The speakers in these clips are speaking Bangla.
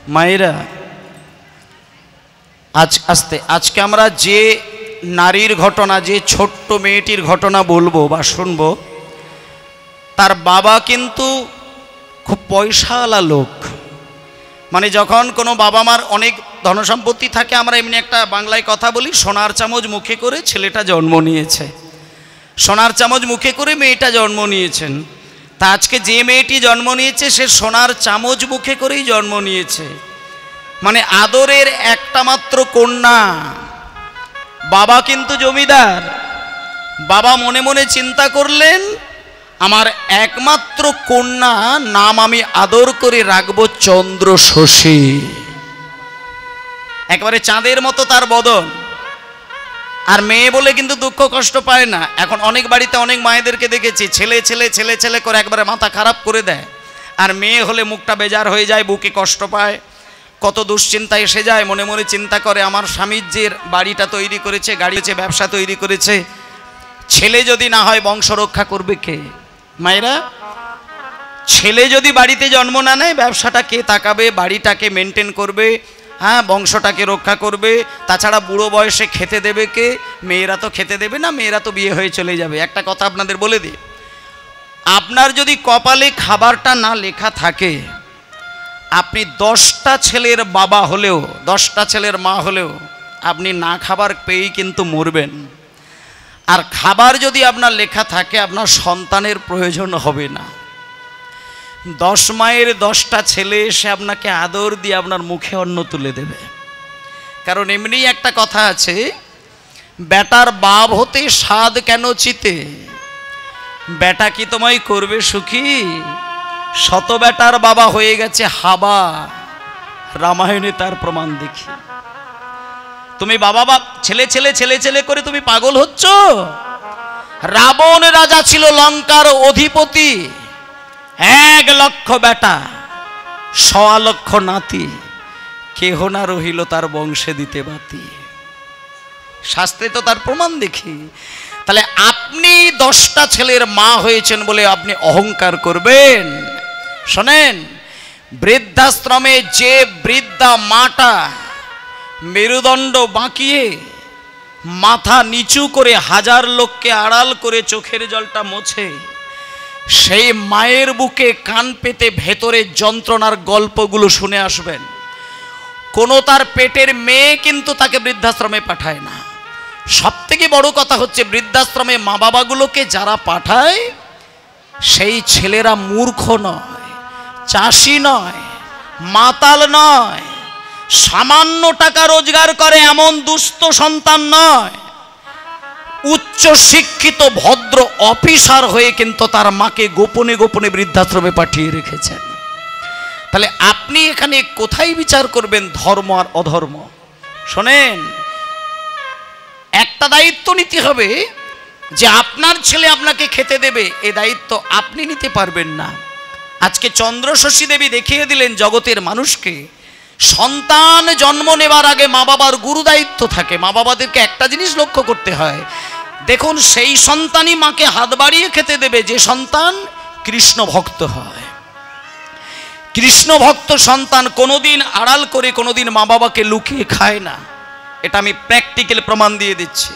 মায়েরা, আজকে আমরা যে নারীর ঘটনা, যে ছোট্ট মেয়েটির ঘটনা বলবো বা শুনবো, তার বাবা কিন্তু খুব পয়সাওয়ালা লোক। মানে যখন কোনো বাবা মার অনেক ধনসম্পত্তি থাকে, আমরা এমনি একটা বাংলায় কথা বলি, সোনার চামচ মুখে করে ছেলেটা জন্ম নিয়েছে, সোনার চামচ মুখে করে মেয়েটা জন্ম নিয়েছেন। তা আজকে যে মেয়েটি জন্ম নিয়েছে সে সোনার চামচ মুখে করেই জন্ম নিয়েছে। মানে আদরের একটা মাত্র কন্যা, বাবা কিন্তু জমিদার। বাবা মনে মনে চিন্তা করলেন, আমার একমাত্র কন্যা, নাম আমি আদর করে রাখবো চন্দ্র শশী। একবারে চাঁদের মতো তার বদন। আর মেয়ে বলে কিন্তু দুঃখ কষ্ট পায় না। এখন অনেক বাড়িতে অনেক মায়েদেরকে দেখেছি, ছেলে ছেলে ছেলে ছেলে করে একবারে মাথা খারাপ করে দেয়, আর মেয়ে হলে মুখটা বেজার হয়ে যায়, বুকে কষ্ট পায়, কত দুশ্চিন্তা এসে যায়। মনে মনে চিন্তা করে, আমার স্বামীর যে বাড়িটা তৈরি করেছে, গাড়ি হচ্ছে, ব্যবসা তৈরি করেছে, ছেলে যদি না হয় বংশ রক্ষা করবে কে? মায়েরা, ছেলে যদি বাড়িতে জন্ম না নেয়, ব্যবসাটা কে তাকাবে, বাড়িটাকে মেনটেন করবে, হ্যাঁ, বংশটাকে রক্ষা করবে? তাছাড়া বুড়ো বয়সে খেতে দেবে কে? মেয়েরা তো খেতে দেবে না, মেয়েরা তো বিয়ে হয়ে চলে যাবে। একটা কথা আপনাদের বলে দিই, আপনার যদি কপালে খাবারটা না লেখা থাকে, আপনি 10টা ছেলের বাবা হলেও, 10টা ছেলের মা হলেও আপনি না খাবার পেয়েই কিন্তু মরবেন। আর খাবার যদি আপনার লেখা থাকে, আপনার সন্তানের প্রয়োজন হবে না। 10 মায়ের 10টা ছেলে এসে আপনাকে আদর দিয়ে আপনার মুখে অন্ন তুলে দেবে। কারণ এমনি একটা কথা আছে, বেটার বাপ হতে স্বাদ কেন চিতে, বেটা কি তোমায় করবে সুখী? শত বেটার বাবা হয়ে গেছে হাবা, রামায়ণে তার প্রমাণ দেখি। তুমি বাবা বাপ ছেলে ছেলে ছেলে ছেলে করে তুমি পাগল হচ্ছ। রাবণ রাজা ছিল, লঙ্কার অধিপতি, 1 লক্ষ বেটা, 1.25 লক্ষ নাতি, কেহ না রহিল তার বংশে দিতে বাতি। শাস্ত্রে তো তার প্রমাণ দেখি। তাহলে আপনি 10টা ছেলের মা হয়েছেন বলে আপনি অহংকার করবেন? শোনেন, বৃদ্ধাশ্রমে যে বৃদ্ধা মাটা মেরুদণ্ড বাঁকিয়ে মাথা নিচু করে 1000 লোককে আড়াল করে চোখের জলটা মোছে, সেই মায়ের বুকে কান পেতে ভেতরে যন্ত্রণার গল্পগুলো শুনে আসবেন। কোনো তার পেটের মেয়ে কিন্তু তাকে বৃদ্ধাশ্রমে পাঠায় না। সবথেকে বড় কথা হচ্ছে, বৃদ্ধাশ্রমে মা বাবাগুলোকে যারা পাঠায়, সেই ছেলেরা মূর্খ নয়, চাষি নয়, মাতাল নয়, সামান্য টাকা রোজগার করে এমন দুস্থ সন্তান নয়, উচ্চ শিক্ষিত ভদ্র অফিসার হয়ে কিন্তু তার মাকে গোপনে গোপনে বৃদ্ধাশ্রমে পাঠিয়ে রেখেছেন। তাহলে আপনি এখানে কোথায় বিচার করবেন ধর্ম আর অধর্ম? শোনেন, একটা দায়িত্ব নিতে হবে যে আপনার ছেলে আপনাকে খেতে দেবে, এই দায়িত্ব আপনি নিতে পারবেন না। আজকে চন্দ্রশশী দেবী দেখিয়ে দিলেন জগতের মানুষকে, সন্তান জন্ম নেবার আগে মা বাবার গুরু দায়িত্ব থাকে। মা বাবাদেরকে একটা জিনিস লক্ষ্য করতে হয়, দেখুন সেই সন্তানই মাকে হাত বাড়িয়ে খেতে দেবে যে সন্তান কৃষ্ণ ভক্ত হয়। কৃষ্ণ ভক্ত সন্তান কোনোদিন আড়াল করে, কোনোদিন মা বাবাকে লুকিয়ে খায় না। এটা আমি প্র্যাকটিক্যাল প্রমাণ দিয়ে দিচ্ছি।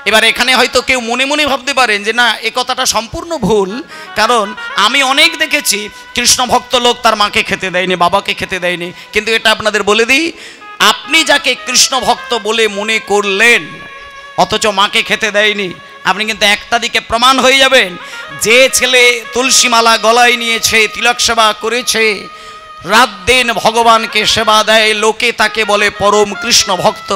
এবার এখানে হয়তো কেউ মনে মনে ভাবতে পারেন যে না, এ কথাটা সম্পূর্ণ ভুল, কারণ আমি অনেক দেখেছি কৃষ্ণ ভক্ত লোক তার মাকে খেতে দেয়নি, বাবাকে খেতে দেয়নি। কিন্তু এটা আপনাদের বলে দিই, আপনি যাকে কৃষ্ণ ভক্ত বলে মনে করলেন অথচ মাকে খেতে দেয়নি, আপনি কিন্তু একটা দিকে প্রমাণ হয়ে যাবেন। যে ছেলে তুলসীমালা গলায় নিয়েছে, তিলক সেবা করেছে, রাত দিন ভগবানকে সেবা দেয়, লোকে তাকে বলে পরম কৃষ্ণ ভক্ত,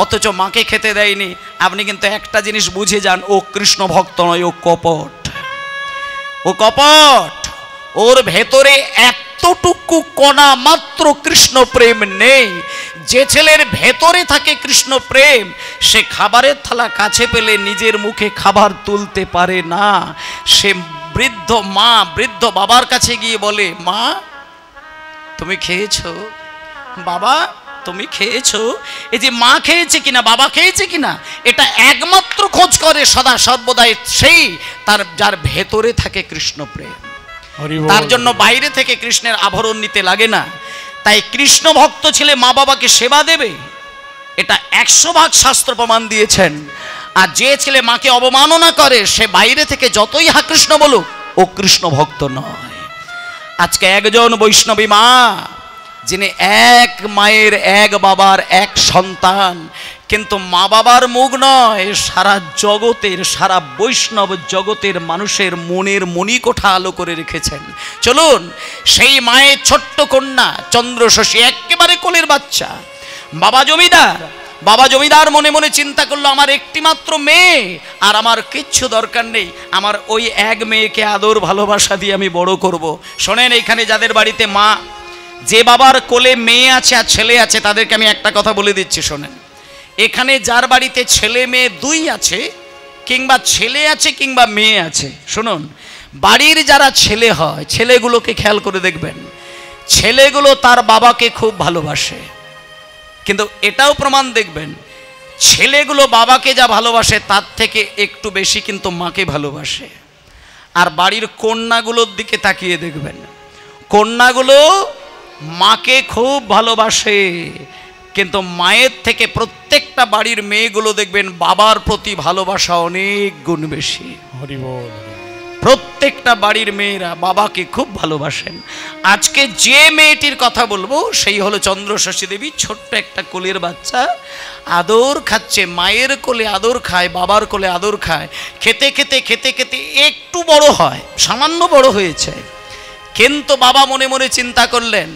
অথচ মাকে খেতে দেয়নি, আপনি কিন্তু একটা জিনিস বুঝে যান, ও কৃষ্ণ ভক্ত নয়, ও কপট। ও কপট। ওর ভেতরে এতটুকু কণা মাত্র কৃষ্ণ প্রেম নেই। যে ছেলের ভেতরে থাকে কৃষ্ণ প্রেম, সে খাবারের থালা কাছে পেলে নিজের মুখে খাবার তুলতে পারে না। সে বৃদ্ধ মা, বৃদ্ধ বাবার কাছে গিয়ে বলে, মা তুমি খেয়েছো? বাবা তুমি খেয়েছো? এই যে মা খেয়েছে কিনা, বাবা খেয়েছে কিনা, এটা একমাত্র খোঁজ করে সদা সর্বদাই সেই তার যার ভেতরে থাকে কৃষ্ণ প্রেম। তার জন্য বাইরে থেকে কৃষ্ণের আভরণ নিতে লাগে না। তাই কৃষ্ণ ভক্ত ছেলে মা বাবাকে সেবা দেবে, এটা 100 ভাগ শাস্ত্র প্রমাণ দিয়েছেন। আর যে ছেলে মাকে অবমাননা করে সে বাইরে থেকে যতই হা কৃষ্ণ বলুক, ও কৃষ্ণ ভক্ত নয়। আজকে একজন বৈষ্ণবী মা, যিনি এক মায়ের এক বাবার এক সন্তান, কিন্তু মা বাবার মুখ নয়, সারা জগতের, সারা বৈষ্ণব জগতের মানুষের মনের মণিকোঠা আলো করে রেখেছেন। চলুন সেই মায়ের ছোট্ট কন্যা চন্দ্রশশী, একেবারে কোলের বাচ্চা। বাবা জমিদার মনে মনে চিন্তা করলো, আমার একটি মাত্র মেয়ে, আর আমার কিচ্ছু দরকার নেই, আমার ওই এক মেয়েকে আদর ভালোবাসা দিয়ে আমি বড় করব। শোনেন, এখানে যাদের বাড়িতে মা, যে বাবার কোলে মেয়ে আছে আর ছেলে আছে, তাদেরকে আমি একটা কথা বলে দিচ্ছি, শোনেন। এখানে যার বাড়িতে ছেলে মেয়ে দুই আছে, কিংবা ছেলে আছে কিংবা মেয়ে আছে, শুনুন, বাড়ির যারা ছেলে হয়, ছেলেগুলোকে খেয়াল করে দেখবেন, ছেলেগুলো তার বাবাকে খুব ভালোবাসে। কিন্তু এটাও প্রমাণ দেখবেন, ছেলেগুলো বাবাকে যা ভালোবাসে তার থেকে একটু বেশি কিন্তু মাকে ভালোবাসে। আর বাড়ির কন্যাগুলোর দিকে তাকিয়ে দেখবেন, কন্যাগুলো মাকে খুব ভালোবাসে, কিন্তু মায়ের থেকে প্রত্যেকটা বাড়ির মেয়েগুলো দেখবেন বাবার প্রতি ভালোবাসা অনেক গুণ বেশি। হরি বল। প্রত্যেকটা বাড়ির মেয়েরা বাবাকে খুব ভালোবাসেন। আজকে যে মেয়েটির কথা বলবো সেই হলো চন্দ্রশশী দেবী। ছোট্ট একটা কোলের বাচ্চা, আদর খাচ্ছে, মায়ের কোলে আদর খায়, বাবার কোলে আদর খায়। খেতে খেতে খেতে খেতে একটু বড় হয়, সামান্য বড় হয়েছে, কিন্তু বাবা মনে মনে চিন্তা করলেন,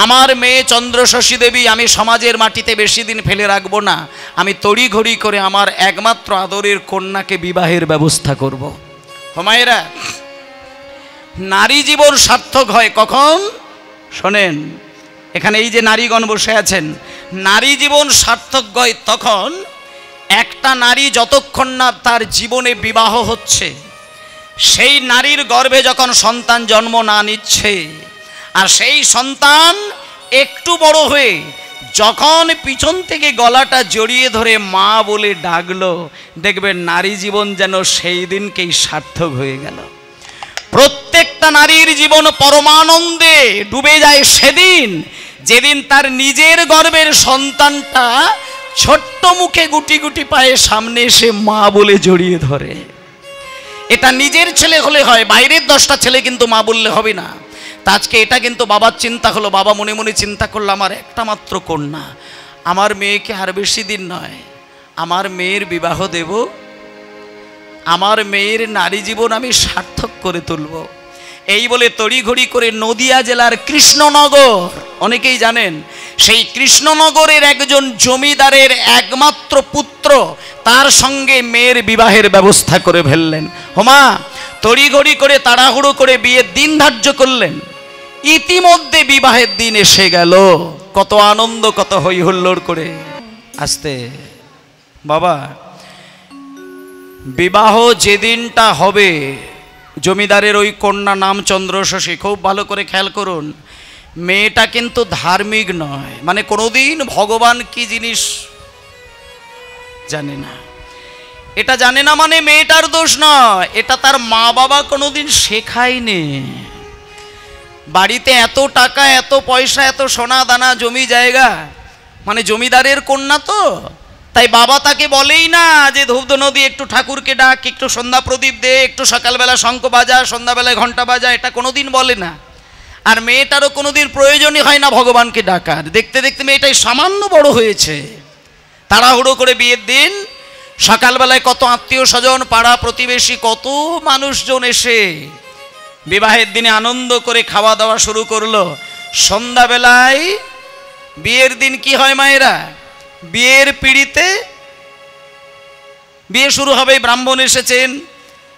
আমার মেয়ে চন্দ্রশশী দেবী আমি সমাজের মাটিতে বেশি দিন ফেলে রাখবো না, আমি তড়িঘড়ি করে আমার একমাত্র আদরের কন্যাকে বিবাহের ব্যবস্থা করব। মায়েরা, নারী জীবন সার্থক হয় কখন? শোনেন, এখানে এই যে নারীগণ বসে আছেন, নারী জীবন সার্থক হয় তখন, একটা নারী যতক্ষণ না তার জীবনে বিবাহ হচ্ছে, সেই নারীর গর্ভে যখন সন্তান জন্ম না নিচ্ছে, আর সেই সন্তান একটু বড় হয়ে যখন পিছন থেকে গলাটা জড়িয়ে ধরে মা বলে ডাকলো, দেখবেন নারী জীবন যেন সেই দিনকেই সার্থক হয়ে গেল। প্রত্যেকটা নারীর জীবন পরমানন্দে ডুবে যায় সেদিন, যেদিন তার নিজের গর্ভের সন্তানটা ছোট্ট মুখে গুটি গুটি পায়ে সামনে এসে মা বলে জড়িয়ে ধরে। এটা নিজের ছেলে হলে হয়, বাইরের 10টা ছেলে কিন্তু মা বললে হবে না। তা আজকে এটা কিন্তু বাবার চিন্তা হলো, বাবা মনে মনে চিন্তা করলো, আমার একটা মাত্র কন্যা, আমার মেয়েকে আর বেশি দিন নয়, আমার মেয়ের বিবাহ দেব, আমার মেয়ের নারী জীবন আমি সার্থক করে তুলব। এই বলে তড়িঘড়ি করে নদিয়া জেলার কৃষ্ণনগর, অনেকেই জানেন, সেই কৃষ্ণনগরের একজন জমিদারের একমাত্র পুত্র, তার সঙ্গে মেয়ের বিবাহের ব্যবস্থা করে ফেললেন। হোমা তড়িঘড়ি করে তাড়াহুড়ো করে বিয়ের দিন ধার্য করলেন। ইতিমধ্যে বিবাহের দিন এসে গেল, কত আনন্দ, কত হই হুল্লোড় করে। আস্তে বাবা, বিবাহ যেদিনটা হবে, জমিদারের ওই কন্যা নাম চন্দ্রশশী, খুব ভালো করে খেয়াল করুন, মেয়েটা কিন্তু ধার্মিক নয়, মানে কোনোদিন ভগবান কি জিনিস জানে না। এটা জানে না মানে মেয়েটার দোষ নয়, এটা তার মা বাবা কোনোদিন শেখায়নি। বাড়িতে এত টাকা, এত পয়সা, এত সোনা দানা, জমি জায়গা, মানে জমিদারের কন্যা তো, তাই বাবা তাকে বলেই না যে ধূপ নদী একটু ঠাকুরকে ডাক, একটু সন্ধ্যা প্রদীপ দে, একটু সকালবেলা শঙ্খ বাজা, সন্ধ্যাবেলায় ঘন্টা বাজা, এটা কোনোদিন বলে না। আর মেয়েটারও কোনোদিন প্রয়োজনই হয় না ভগবানকে ডাকার। দেখতে দেখতে মেয়েটাই সামান্য বড় হয়েছে। তাড়াহুড়ো করে বিয়ের দিন, সকালবেলায় কত আত্মীয় স্বজন, পাড়া প্রতিবেশী, কত মানুষজন এসে বিবাহের দিনে আনন্দ করে খাওয়া দাওয়া শুরু করলো। সন্ধ্যাবেলায় বিয়ের দিন কি হয় মায়েরা, বিয়ের পিঁড়িতে বিয়ে শুরু হবে, ব্রাহ্মণ এসেছেন,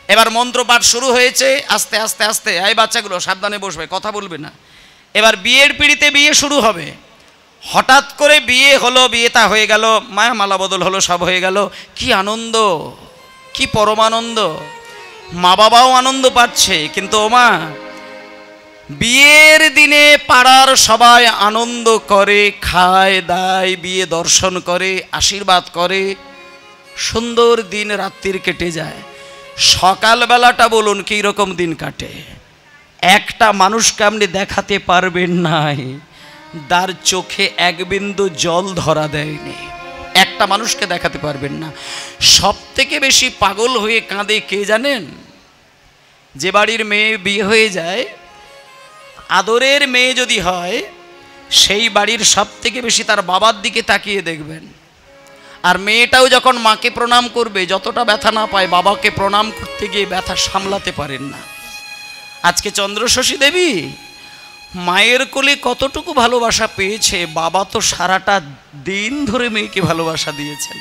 এবার মন্ত্রপাঠ শুরু হয়েছে, আস্তে আস্তে আস্তে, এই বাচ্চাগুলো সাবধানে বসবে, কথা বলবে না। এবার বিয়ের পিঁড়িতে বিয়ে শুরু হবে। হঠাৎ করে বিয়ে হলো, বিয়েটা হয়ে গেল, মায়া মালা বদল হলো, সব হয়ে গেল। কি আনন্দ, কি পরমানন্দ, মা বাবাও আনন্দ পাচ্ছে। কিন্তু ওমা, বিয়ের দিনে পাড়ার সবাই আনন্দ করে, খায় দায়, বিয়ে দর্শন করে, আশীর্বাদ করে, সুন্দর দিন রাত্রির কেটে যায়। সকালবেলাটা বলুন কী রকম দিন কাটে, একটা মানুষকে আপনি দেখাতে পারবেন নাই তার চোখে এক বিন্দু জল ধরা দেয়নি। একটা মানুষকে দেখাতে পারবেন না। সব থেকে বেশি পাগল হয়ে কাঁদে কে জানেন? যে বাড়ির মেয়ে বিয়ে হয়ে যায়, আদরের মেয়ে যদি হয়, সেই বাড়ির সব থেকে বেশি তার বাবার দিকে তাকিয়ে দেখবেন। আর মেয়েটাও যখন মাকে প্রণাম করবে, যতটা ব্যথা না পায়, বাবাকে প্রণাম করতে গিয়ে ব্যথা সামলাতে পারেন না। আজকে চন্দ্রশশী দেবী মায়ের কোলে কতটুকু ভালোবাসা পেয়েছে, বাবা তো সারাটা দিন ধরে মেয়েকে ভালোবাসা দিয়েছেন।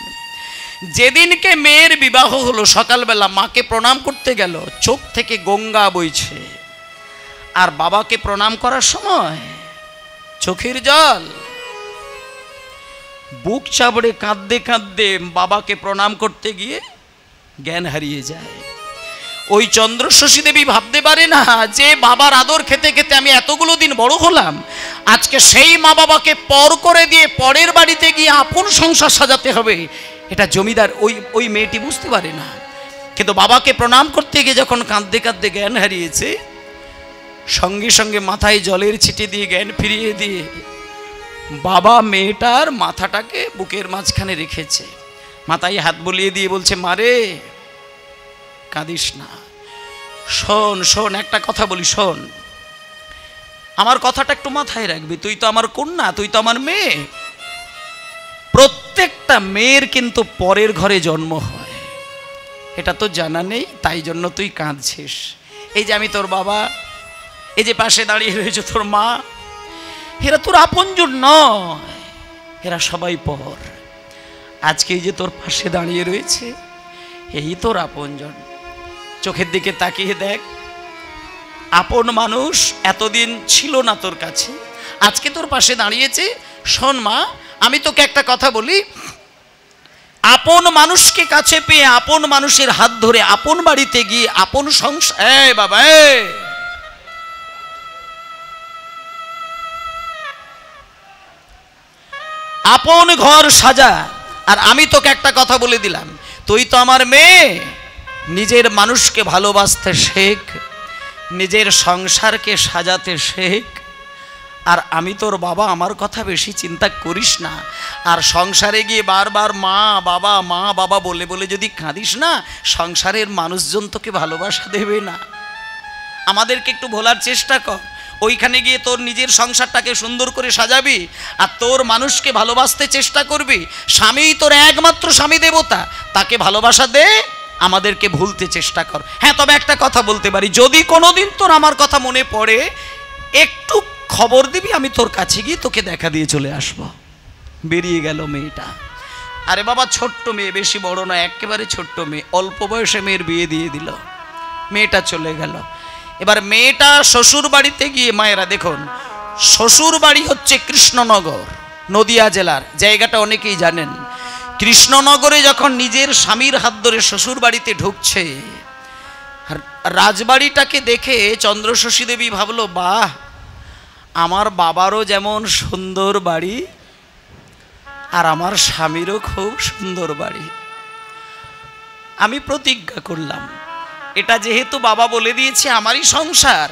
যেদিনকে মেয়ের বিবাহ হলো, সকালবেলা মাকে প্রণাম করতে গেল, চোখ থেকে গঙ্গা বইছে, আর বাবাকে প্রণাম করার সময় চোখের জল। বুক চাপড়ে কাঁদতে কাঁদতে বাবাকে প্রণাম করতে গিয়ে জ্ঞান হারিয়ে যায়। ওই চন্দ্রশশী দেবী ভাবতে পারে না যে বাবার আদর খেতে খেতে আমি এতগুলো দিন বড় হলাম, আজকে সেই মা বাবাকে পর করে দিয়ে পরের বাড়িতে গিয়ে আপন সংসার সাজাতে হবে। এটা জমিদার ওই মেয়েটি বুঝতে পারে না। কিন্তু বাবাকে প্রণাম করতে গিয়ে যখন কাঁদতে কাঁদতে জ্ঞান হারিয়েছে, সঙ্গে সঙ্গে মাথায় জলের ছিটে দিয়ে জ্ঞান ফিরিয়ে দিয়ে বাবা মেয়েটার মাথাটাকে বুকের মাঝখানে রেখেছে, মাথায় হাত বুলিয়ে দিয়ে বলছে, মারে কাঁদিস না, শোন শোন, একটা কথা বলি, শোন, আমার কথাটা একটু মাথায় রাখবি, তুই তো আমার কন্যা, তুই তো আমার মেয়ে। প্রত্যেকটা মেয়ের কিন্তু পরের ঘরে জন্ম হয়, এটা তো জানা নেই, তাই জন্য তুই কাঁদছিস। এই যে আমি তোর বাবা, এই যে পাশে দাঁড়িয়ে রয়েছে তোর মা, এরা তোর আপনজন নয়, এরা সবাই পর। আজকে এই যে তোর পাশে দাঁড়িয়ে রয়েছে, এই তোর আপনজন। চোখের দিকে তাকিয়ে দেখ, আপন মানুষ এতদিন ছিল না তোর কাছে, আজকে তোর পাশে দাঁড়িয়েছে। শোন মা, আমি তোকে একটা কথা বলি, আপন মানুষকে কাছে পেয়ে, আপন মানুষের হাত ধরে আপন বাড়িতে গিয়ে আপন সংসার, এই বাবা, আপন ঘর সাজা। আর আমি তোকে একটা কথা বলে দিলাম, তুই তো আমার মেয়ে, নিজের মানুষকে ভালোবাসতে শেখ, নিজের সংসারকে সাজাতে শেখ। আর আমি তোর বাবা, আমার কথা বেশি চিন্তা করিস না। আর সংসারে গিয়ে বারবার মা বাবা বলে বলে যদি কাঁদিস না, সংসারের মানুষজন তোকে ভালোবাসা দেবে না। আমাদেরকে একটু ভোলার চেষ্টা কর। ওইখানে গিয়ে তোর নিজের সংসারটাকে সুন্দর করে সাজাবি, আর তোর মানুষকে ভালোবাসতে চেষ্টা করবি। স্বামী তোর একমাত্র স্বামী দেবতা, তাকে ভালোবাসা দে, আমাদেরকে ভুলতে চেষ্টা কর। হ্যাঁ, তবে একটা কথা বলতে পারি, যদি কোনোদিন তোর আমার কথা মনে পড়ে, একটু খবর দিবি, আমি তোর কাছে গিয়ে তোকে দেখা দিয়ে চলে আসব। বেরিয়ে গেল মেয়েটা। আরে বাবা, ছোট্ট মেয়ে, বেশি বড় নয়, একেবারে ছোট্ট মেয়ে, অল্প বয়সে মেয়ের বিয়ে দিয়ে দিল, মেয়েটা চলে গেল। এবার মেয়েটা শ্বশুর বাড়িতে গিয়ে, মায়েরা দেখুন, শ্বশুর বাড়ি হচ্ছে কৃষ্ণনগর, নদিয়া জেলার, জায়গাটা অনেকেই জানেন। কৃষ্ণনগরে যখন নিজের স্বামীর হাত ধরে শ্বশুর বাড়িতে ঢুকছে, রাজবাড়িটাকে দেখে চন্দ্রশশী দেবী ভাবলো, বাহ, আমার বাবারও যেমন সুন্দর বাড়ি, আর আমার স্বামীরও খুব সুন্দর বাড়ি। আমি প্রতিজ্ঞা করলাম, এটা যেহেতু বাবা বলে দিয়েছে আমারই সংসার,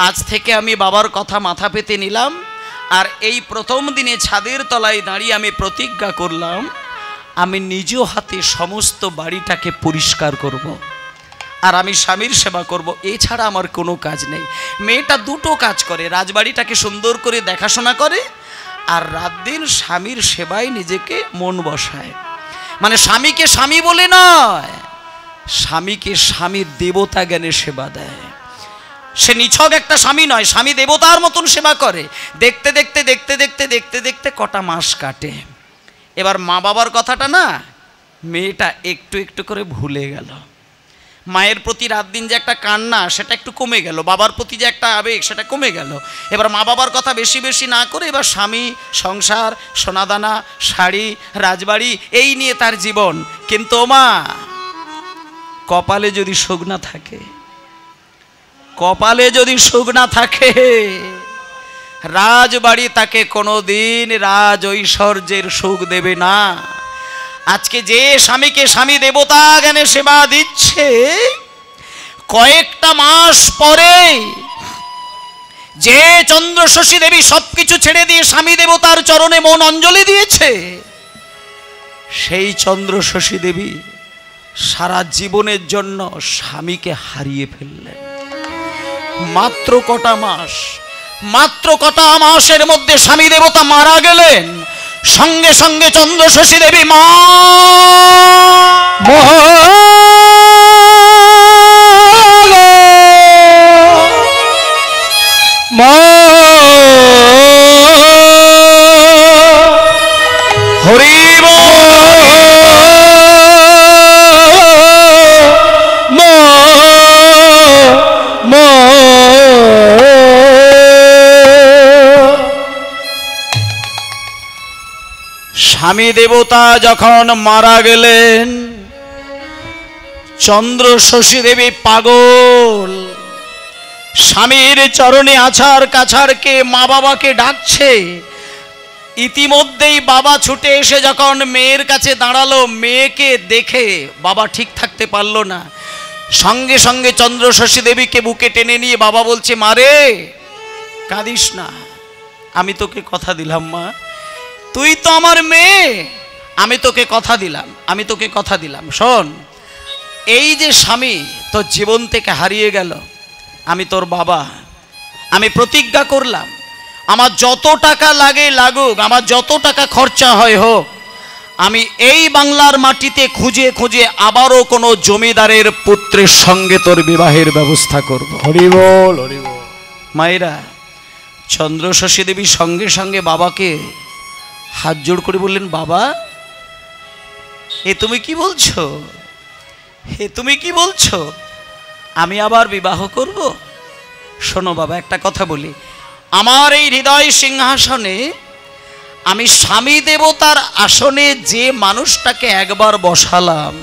আজ থেকে আমি বাবার কথা মাথা পেতে নিলাম। আর এই প্রথম দিনে ছাদের তলায় দাঁড়িয়ে আমি প্রতিজ্ঞা করলাম, আমি নিজ হাতে সমস্ত বাড়িটাকে পরিষ্কার করব, আর আমি স্বামীর সেবা করব, এছাড়া আমার কোনো কাজ নেই। মেয়েটা দুটো কাজ করে, রাজবাড়িটাকে সুন্দর করে দেখাশোনা করে, আর রাত দিন স্বামীর সেবায় নিজেকে মন বসায়। মানে স্বামীকে স্বামী বলে নয়, স্বামীকে স্বামীর দেবতা জ্ঞানে সেবা দেয়। সে নিছক একটা স্বামী নয়, স্বামী দেবতার মতন সেবা করে। দেখতে দেখতে দেখতে দেখতে দেখতে দেখতে কটা মাস কাটে। এবার মা বাবার কথাটা না মেয়েটা একটু একটু করে ভুলে গেল। মায়ের প্রতি রাত দিন যে একটা কান্না, সেটা একটু কমে গেল, বাবার প্রতি যে একটা আবেগ, সেটা কমে গেল। এবার মা বাবার কথা বেশি বেশি না করে এবার স্বামী, সংসার, সোনাদানা, শাড়ি, রাজবাড়ি, এই নিয়ে তার জীবন। কিন্তু মা, কপালে যদি সুখ না থাকে, কপালে যদি সুখ না থাকে, রাজবাড়ি তাকে কোনোদিন রাজ ঐশ্বর্যের সুখ দেবে না। আজকে যে স্বামীকে স্বামী দেবতা জ্ঞানে সেবা দিচ্ছে, কয়েকটা মাস পরে যে চন্দ্র শশী দেবী সবকিছু ছেড়ে দিয়ে স্বামী দেবতার চরণে মন অঞ্জলি দিয়েছে, সেই চন্দ্র শশী দেবী সারা জীবনের জন্য স্বামীকে হারিয়ে ফেললেন। মাত্র কটা মাসের মধ্যে স্বামী দেবতা মারা গেলেন। সঙ্গে সঙ্গে চন্দ্র শশী দেবী মা হরিব স্বামী দেবতা যখন মারা গেলেন, চন্দ্র শশী দেবী পাগল। স্বামীর চরণে আছাড় কাছাড়কে মা বাবাকে ডাকছে। ইতিমধ্যেই বাবা ছুটে এসে যখন মেয়ের কাছে দাঁড়ালো, মেয়েকে দেখে বাবা ঠিক থাকতে পারলো না। সঙ্গে সঙ্গে চন্দ্র শশী দেবীকে বুকে টেনে নিয়ে বাবা বলছে, মারে কাঁদিস না, আমি তোকে কথা দিলাম মা, তুই তো আমার মেয়ে, আমি তোকে কথা দিলাম, শোন, এই যে স্বামী তোর জীবন থেকে হারিয়ে গেল, আমি তোর বাবা, আমি প্রতিজ্ঞা করলাম, আমার যত টাকা লাগে লাগুক, আমার যত টাকা খরচা হয় হোক, আমি এই বাংলার মাটিতে খুঁজে খুঁজে আবারও কোনো জমিদারের পুত্রের সঙ্গে তোর বিবাহের ব্যবস্থা করব। হরি বল, হরি বল। মায়েরা, চন্দ্র শশী দেবী সঙ্গে সঙ্গে বাবাকে হাত জোড় করে বললেন, বাবা এ তুমি কি বলছো, আমি আবার বিবাহ করব? শোনো বাবা, একটা কথা বলি, আমার এই হৃদয় সিংহাসনে আমি স্বামী দেবতার আসনে যে মানুষটাকে একবার বসালাম,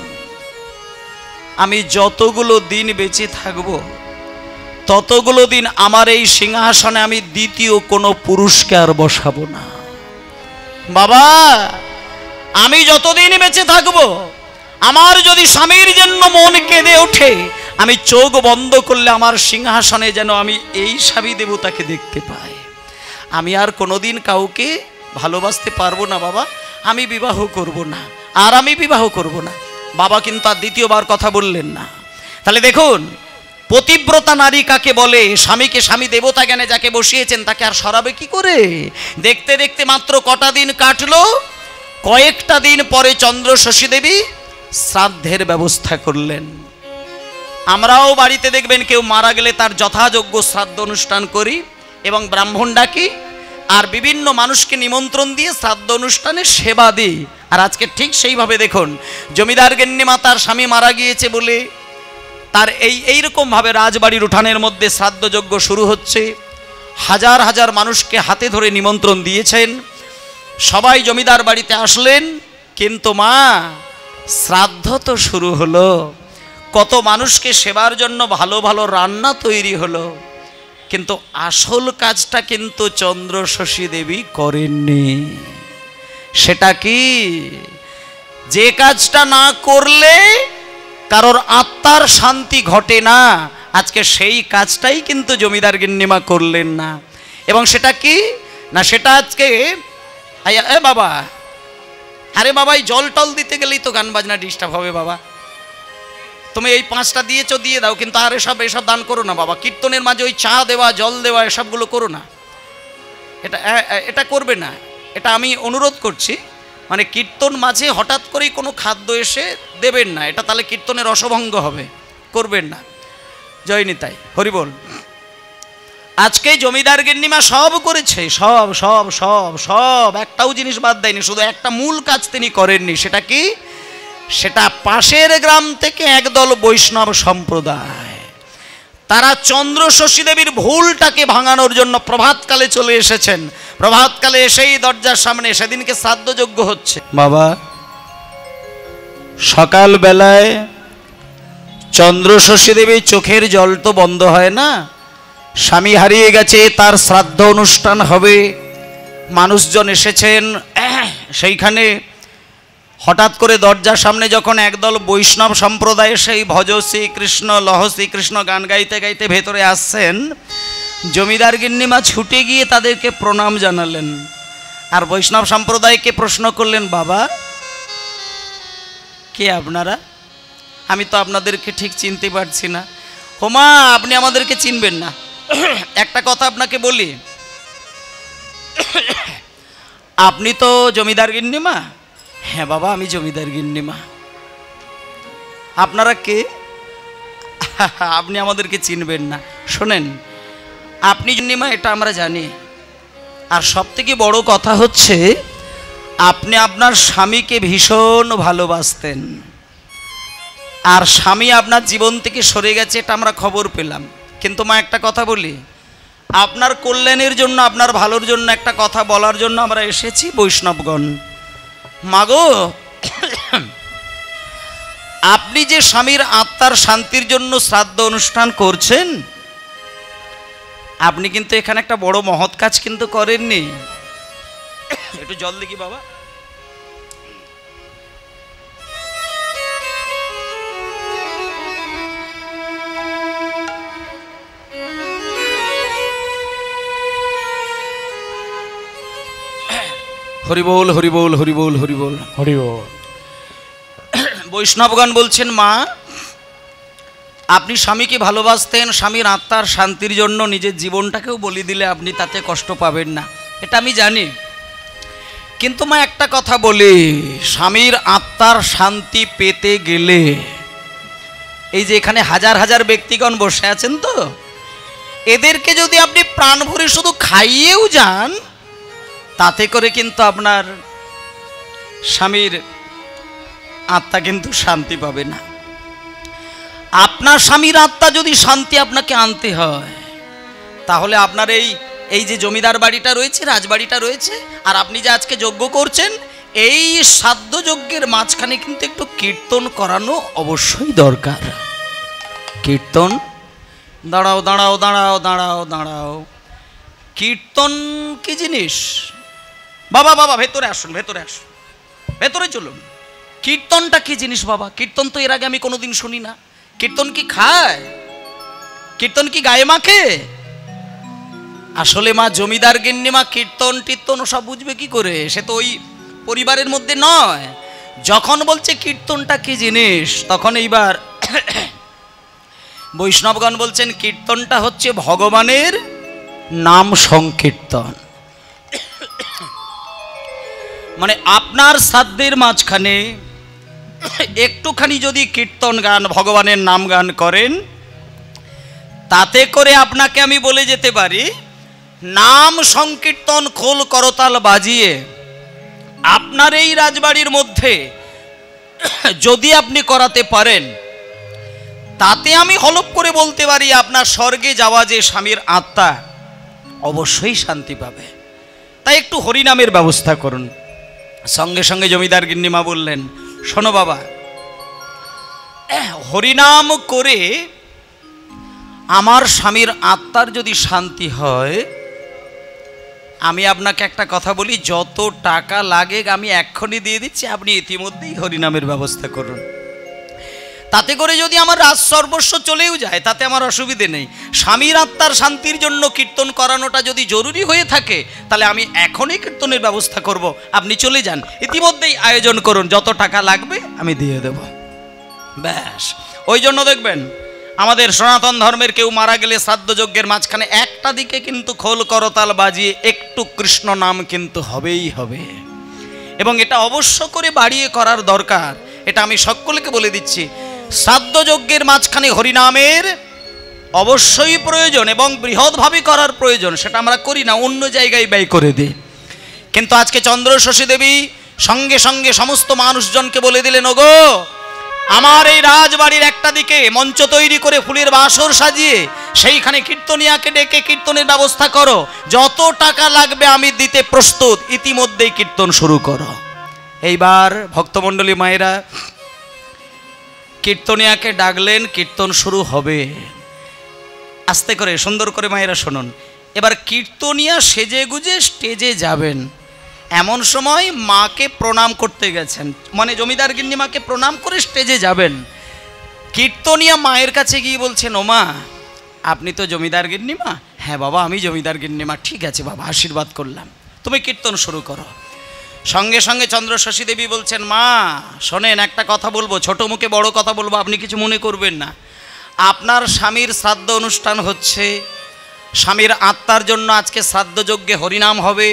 আমি যতগুলো দিন বেঁচে থাকব ততগুলো দিন আমার এই সিংহাসনে আমি দ্বিতীয় কোনো পুরুষকে আর বসাবো না। বাবা, আমি যতদিন বেঁচে থাকব, আমার যদি স্বামীর জন্য মন কেঁদে ওঠে, আমি চোখ বন্ধ করলে আমার সিংহাসনে যেন আমি এই স্বামী দেবতাকে দেখতে পাই। আমি আর কোনোদিন কাউকে ভালোবাসতে পারবো না বাবা, আমি বিবাহ করব না, বাবা কিন্তু আর দ্বিতীয়বার কথা বললেন না। তাহলে দেখুন, পতিব্রতা নারী কাকে বলে? স্বামীকে স্বামী দেবতা জ্ঞানে যাকে বসিয়েছেন তাকে আর সরাবে কি করে? দেখতে দেখতে মাত্র কটা দিন কাটলো, কয়েকটা দিন পরে চন্দ্র শশী দেবী শ্রাদ্ধের ব্যবস্থা করলেন। আমরাও বাড়িতে দেখবেন কেউ মারা গেলে তার যথাযোগ্য শ্রাদ্ধ অনুষ্ঠান করি এবং ব্রাহ্মণ ডাকি, আর বিভিন্ন মানুষকে নিমন্ত্রণ দিয়ে শ্রাদ্ধ অনুষ্ঠানে সেবা দিই। আর আজকে ঠিক সেইভাবে দেখুন, জমিদার গিন্নিমা তার স্বামী মারা গিয়েছে বলে তার এইরকম ভাবে রাজবাড়ির উঠানের মধ্যে শ্রাদ্ধযজ্ঞ শুরু হচ্ছে। হাজার হাজার মানুষকে হাতে ধরে নিমন্ত্রণ দিয়েছেন, সবাই জমিদার বাড়িতে আসলেন, কিন্তু মা শ্রাদ্ধ তো শুরু হলো, কত মানুষকে সেবার জন্য ভালো ভালো রান্না তৈরি হলো, কিন্তু আসল কাজটা কিন্তু চন্দ্র শশী দেবী করেননি। সেটা কি? যে কাজটা না করলে কারোর আত্মার শান্তি ঘটে না, আজকে সেই কাজটাই কিন্তু জমিদার গিন্নিমা করলেন না। এবং সেটা কি না, সেটা আজকে বাবা, আরে বাবা, এই জল টল দিতে গেলেই তো গান বাজনা ডিস্টার্ব হবে বাবা, তুমি এই 5টা দিয়েছো দিয়ে দাও, কিন্তু আর এসব দান করো না বাবা। কীর্তনের মাঝে ওই চা দেওয়া জল দেওয়া এসবগুলো করো না, এটা করবে না, এটা আমি অনুরোধ করছি। মানে কীর্তন মাঝে হঠাৎ করেই কোনো খাদ্য এসে দেবেন না, এটা তাহলে কীর্তনের অসভঙ্গ হবে, করবেন না। জয় নিতাই, হরি বল। আজকে জমিদার গিন্নিমা সব করেছে, সব সব সব সব একটাও জিনিস বাদ দেয়নি, শুধু একটা মূল কাজ তিনি করেননি। সেটা কি? সেটা পাশের গ্রাম থেকে একদল বৈষ্ণব সম্প্রদায়, তারা চন্দ্র শশী দেবীর ভুলটাকে ভাঙানোর জন্য প্রভাতকালে চলে এসেছেন। প্রভাতকালে এসেই দরজার সামনে সেদিনকে শ্রাদ্ধযজ্ঞ হচ্ছে। বাবা, সকাল বেলায় চন্দ্র শশী দেবীর চোখের জল তো বন্ধ হয় না, স্বামী হারিয়ে গেছে, তার শ্রাদ্ধ অনুষ্ঠান হবে, মানুষজন এসেছেন। সেইখানে হঠাৎ করে দরজার সামনে যখন একদল বৈষ্ণব সম্প্রদায় সেই ভজ শ্রীকৃষ্ণ লহ শ্রীকৃষ্ণ গান গাইতে গাইতে ভেতরে আসছেন, জমিদার গিন্নিমা ছুটে গিয়ে তাদেরকে প্রণাম জানালেন, আর বৈষ্ণব সম্প্রদায়কে প্রশ্ন করলেন, বাবা কে আপনারা? আমি তো আপনাদেরকে ঠিক চিনতে পারছি না। হোমা, আপনি আমাদেরকে চিনবেন না। একটা কথা আপনাকে বলি, আপনি তো জমিদার গিন্নিমা? হ্যাঁ বাবা, আমি জমিদার গিন্নিমা। আপনারা কে? আপনি আমাদেরকে চিনবেন না। শোনেন, আপনি গিন্নিমা এটা আমরা জানি, আর সব থেকে বড় কথা হচ্ছে আপনি আপনার স্বামীকে ভীষণ ভালোবাসতেন, আর স্বামী আপনার জীবন থেকে সরে গেছে এটা আমরা খবর পেলাম। কিন্তু মা একটা কথা বলি, আপনার কল্যাণের জন্য, আপনার ভালোর জন্য একটা কথা বলার জন্য আমরা এসেছি বৈষ্ণবগণ। মাগো, আপনি যে স্বামীর আত্মার শান্তির জন্য শ্রাদ্ধ অনুষ্ঠান করছেন, আপনি কিন্তু এখানে একটা বড় মহৎ কাজ কিন্তু করেননি। একটু জল দেখি বাবা। হরিবোল হরিবোল হরিবোল হরিবোল হরিবোল। বৈষ্ণবগণ বলছেন, মা আপনি স্বামীকে ভালোবাসতেন, স্বামীর আত্মার শান্তির জন্য নিজের জীবনটাকেও বলি দিলে আপনি তাতে কষ্ট পাবেন না, এটা আমি জানি। কিন্তু মা একটা কথা বলি, স্বামীর আত্মার শান্তি পেতে গেলে এই যে এখানে হাজার হাজার ব্যক্তিগণ বসে আছেন, তো এদেরকে যদি আপনি প্রাণ ভরে শুধু খাইয়েও যান, তাতে করে কিন্তু আপনার স্বামীর আত্মা কিন্তু শান্তি পাবে না। আপনার স্বামীর আত্মা যদি শান্তি আপনাকে আনতে হয়, তাহলে আপনার এই যে জমিদার বাড়িটা রয়েছে, রাজবাড়িটা রয়েছে, আর আপনি যে আজকে যজ্ঞ করছেন, এই শ্রাদ্ধ যজ্ঞের মাঝখানে কিন্তু একটু কীর্তন করানো অবশ্যই দরকার। কীর্তন, দাঁড়াও দাঁড়াও দাঁড়াও দাঁড়াও দাঁড়াও, কীর্তন কি জিনিস? বাবা বাবা ভেতরে আসুন, ভেতরে আসুন, ভেতরে চলুন। কীর্তনটা কি জিনিস বাবা? কীর্তন তো এর আগে আমি কোনোদিন শুনি না। কীর্তন কি খায়? কীর্তন কি গায়ে মাখে? আসলে মা জমিদার গিন্নিমা কীর্তন টির্তন সব বুঝবে কি করে? সে তো ওই পরিবারের মধ্যে নয়। যখন বলছে কীর্তনটা কি জিনিস, তখন এইবার বৈষ্ণবগণ বলছেন কীর্তনটা হচ্ছে ভগবানের নাম সংকীর্তন। মানে আপনার শ্রাদ্ধের মাঝখানে একটুখানি যদি কীর্তন গান, ভগবানের নাম গান করেন, তাতে করে আপনাকে আমি বলে যেতে পারি, নাম সংকীর্তন খোল করতাল বাজিয়ে আপনার এই রাজবাড়ির মধ্যে যদি আপনি করাতে পারেন, তাতে আমি হলপ করে বলতে পারি আপনার স্বর্গে যাওয়া যে স্বামীর আত্মা অবশ্যই শান্তি পাবে। তাই একটু হরিনামের ব্যবস্থা করুন। সঙ্গে সঙ্গে জমিদার গিন্নিমা বললেন, শোনো বাবা, হরিনাম করে আমার স্বামীর আত্মার যদি শান্তি হয়, আমি আপনাকে একটা কথা বলি, যত টাকা লাগে আমি এক্ষুনি দিয়ে দিচ্ছি, আপনি ইতিমধ্যেই হরিনামের ব্যবস্থা করুন। তাতে করে যদি আমার রাজ সর্বস্ব চলেও যায়, তাতে আমার অসুবিধে নেই। স্বামীর আত্মার শান্তির জন্য কীর্তন করানোটা যদি জরুরি হয়ে থাকে, তাহলে আমি এখনই কীর্তনের ব্যবস্থা করব, আপনি চলে যান, ইতিমধ্যেই আয়োজন করুন, যত টাকা লাগবে আমি দিয়ে দেব। ব্যাস। ওই জন্য দেখবেন আমাদের সনাতন ধর্মের কেউ মারা গেলে শ্রাদ্ধ যজ্ঞের মাঝখানে একটা দিকে কিন্তু খোল করতাল বাজিয়ে একটু কৃষ্ণ নাম কিন্তু হবেই হবে, এবং এটা অবশ্য করে বাড়িয়ে করার দরকার। এটা আমি সকলকে বলে দিচ্ছি, শ্রাদ্ধ যজ্ঞের মাঝখানে হরিনামের অবশ্যই প্রয়োজন এবং বৃহৎভাবে করার প্রয়োজন। সেটা আমরা করি না, অন্য জায়গায় ব্যয় করে দিই। কিন্তু আজকে চন্দ্রশশী দেবী সঙ্গে সঙ্গে সমস্ত মানুষজনকে বলে দিলেন, ওগো আমার এই রাজবাড়ির একটা দিকে মঞ্চ তৈরি করে ফুলের বাসর সাজিয়ে সেইখানে কীর্তনিয়াকে ডেকে কীর্তনের ব্যবস্থা করো, যত টাকা লাগবে আমি দিতে প্রস্তুত, ইতিমধ্যেই কীর্তন শুরু করো। এইবার ভক্তমণ্ডলী মায়েরা কীর্তনিয়াকে ডাকলেন, কীর্তন শুরু হবে। আস্তে করে সুন্দর করে মায়েরা শুনুন। এবার কীর্তনিয়া সেজে গুজে স্টেজে যাবেন, এমন সময় মাকে প্রণাম করতে গেছেন, মানে জমিদার গিন্নিমাকে প্রণাম করে স্টেজে যাবেন। কীর্তনিয়া মায়ের কাছে গিয়ে বলছেন, ও মা, আপনি তো জমিদার গিন্নিমা? হ্যাঁ বাবা আমি জমিদার গিন্নিমা। ঠিক আছে বাবা, আশীর্বাদ করলাম, তুমি কীর্তন শুরু করো। সঙ্গে সঙ্গে চন্দ্রশশী দেবী বলছেন, মা শোনেন, একটা কথা বলবো, ছোট মুখে বড় কথা বলবো, আপনি কিছু মনে করবেন না। আপনার স্বামীর শ্রাদ্ধ অনুষ্ঠান হচ্ছে, স্বামীর আত্মার জন্য আজকে শ্রাদ্ধযজ্ঞে হরিনাম হবে,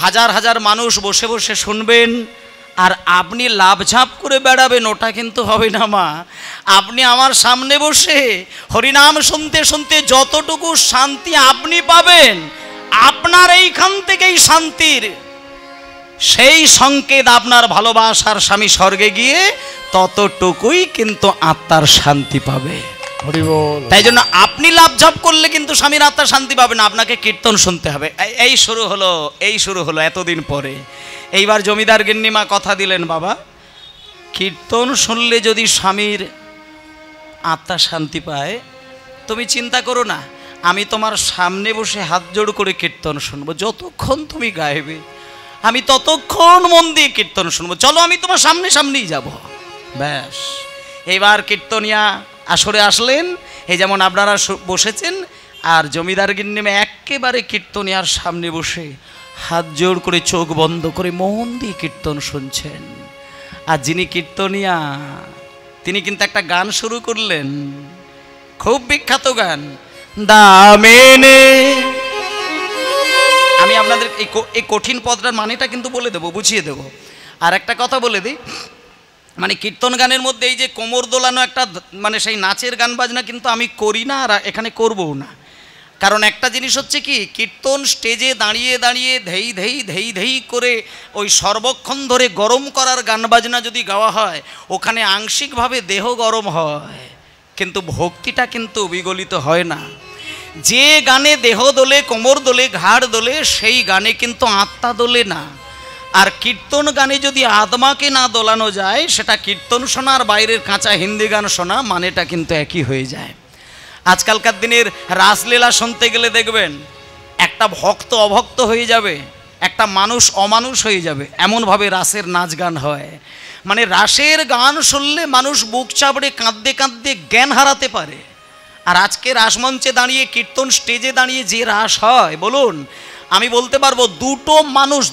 হাজার হাজার মানুষ বসে বসে শুনবেন, আর আপনি লাভঝাপ করে বেড়াবেন, ওটা কিন্তু হবে না মা। আপনি আমার সামনে বসে হরিনাম শুনতে শুনতে যতটুকু শান্তি আপনি পাবেন, আপনার এইখান থেকেই শান্তির সেই সংকেত আপনার ভালোবাসার স্বামী স্বর্গে গিয়ে ততটুকুই কিন্তু আত্মার শান্তি পাবে। তাই জন্য আপনি লাভঝাপ করলে কিন্তু স্বামীর আত্মা শান্তি পাবে না, আপনাকে কীর্তন শুনতে হবে। এই শুরু হলো এতদিন পরে। এইবার জমিদার গিন্নিমা কথা দিলেন, বাবা কীর্তন শুনলে যদি স্বামীর আত্মা শান্তি পায়, তুমি চিন্তা করো না, আমি তোমার সামনে বসে হাত জোড় করে কীর্তন শুনবো, যতক্ষণ তুমি গাইবে আমি ততক্ষণ মন দিয়ে কীর্তন শুনবো, চলো আমি তোমার সামনেই যাব। ব্যাস, এবার কীর্তনিয়া আসরে আসলেন, এই যেমন আপনারা বসেছেন, আর জমিদার গিন্নিমা একেবারে কীর্তনিয়ার সামনে বসে হাত জোড় করে চোখ বন্ধ করে মন দিয়ে কীর্তন শুনছেন। আর যিনি কীর্তনিয়া তিনি কিন্তু একটা গান শুরু করলেন, খুব বিখ্যাত গান, দামেনে। আমি আপনাদের এই কঠিন পদটার মানেটা কিন্তু বলে দেবো, বুঝিয়ে দেবো। আর একটা কথা বলে দিই, মানে কীর্তন গানের মধ্যে এই যে কোমর দোলানো একটা মানে সেই নাচের গান বাজনা কিন্তু আমি করি না, আর এখানে করবও না। কারণ একটা জিনিস হচ্ছে কি, কীর্তন স্টেজে দাঁড়িয়ে দাঁড়িয়ে ধেই ধেই ধেই ধেই করে ওই সর্বক্ষণ ধরে গরম করার গান বাজনা যদি গাওয়া হয়, ওখানে আংশিকভাবে দেহ গরম হয়, কিন্তু ভক্তিটা কিন্তু বিগলিত হয় না। যে গানে দেহ দোলে, কোমর দোলে, ঘাড় দোলে, সেই গানে কিন্তু আত্মা দোলে না। আর কীর্তন গানে যদি আত্মাকে না দোলানো যায়, সেটা কীর্তন শোনা আর বাইরের কাঁচা হিন্দি গান শোনা মানেটা কিন্তু একই হয়ে যায়। আজকালকার দিনের রাসলীলা শুনতে গেলে দেখবেন একটা ভক্ত অভক্ত হয়ে যাবে, একটা মানুষ অমানুষ হয়ে যাবে, এমনভাবে রাসের নাচ গান হয়। মানে রাসের গান শুনলে মানুষ বুক চাপড়ে কাঁদতে কাঁদতে জ্ঞান হারাতে পারে। আর আজকে রাসমঞ্চে দাঁড়িয়ে, কীর্তন স্টেজে দাঁড়িয়ে যে রাস হয়, বলুন, আমি বলতে পারবো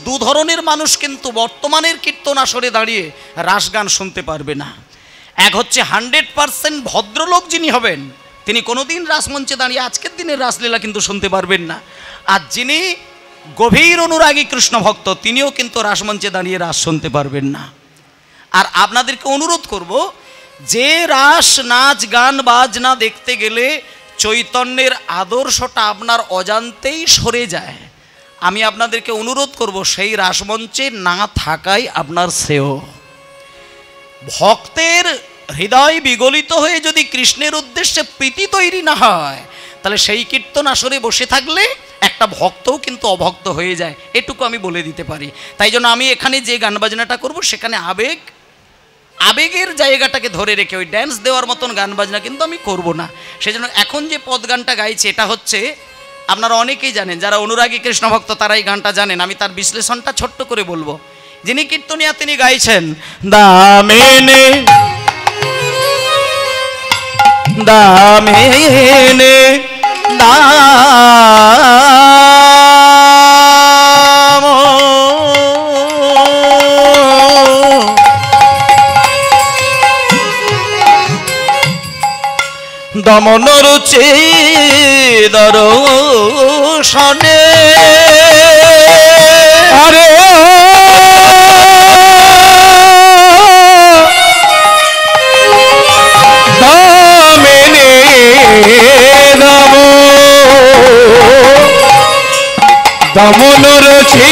দু ধরনের মানুষ কিন্তু বর্তমানের কীর্তন আসরে দাঁড়িয়ে রাস গান শুনতে পারবে না। এক হচ্ছে 100% ভদ্রলোক যিনি হবেন, তিনি কোনোদিন রাসমঞ্চে দাঁড়িয়ে আজকের দিনের রাসলীলা কিন্তু শুনতে পারবেন না। আর যিনি গভীর অনুরাগী কৃষ্ণ ভক্ত, তিনিও কিন্তু রাসমঞ্চে দাঁড়িয়ে রাস শুনতে পারবেন না। আর আপনাদেরকে অনুরোধ করব, যে রাস নাচ গান বাজনা দেখতে গেলে চৈতন্যের আদর্শটা আপনার অজান্তেই সরে যায়, আমি আপনাদেরকে অনুরোধ করব সেই রাসমঞ্চে না থাকাই আপনার শ্রেয়। ভক্তের হৃদয় বিগলিত হয়ে যদি কৃষ্ণের উদ্দেশ্যে প্রীতি তৈরি না হয়, তাহলে সেই কীর্তন আসরে বসে থাকলে একটা ভক্তও কিন্তু অভক্ত হয়ে যায়, এটুকু আমি বলে দিতে পারি। তাই জন্য আমি এখানে যে গান বাজনাটা করব, সেখানে আবেগের জায়গাটাকে ধরে রেখে ওই ড্যান্স দেওয়ার মতন গান বাজনা কিন্তু আমি করব না। সেজন্য এখন যে পদ গানটা গাইছে, এটা হচ্ছে, আপনারা অনেকেই জানেন, যারা অনুরাগী কৃষ্ণ ভক্ত তারা এই গানটা জানেন, আমি তার বিশ্লেষণটা ছোট্ট করে বলবো। যিনি কীর্তনিয়া তিনি গাইছেন, দামেনে দামেনে দাম দমন রুচি দর্শনে, আরে দামেনে দাম দমন রুচি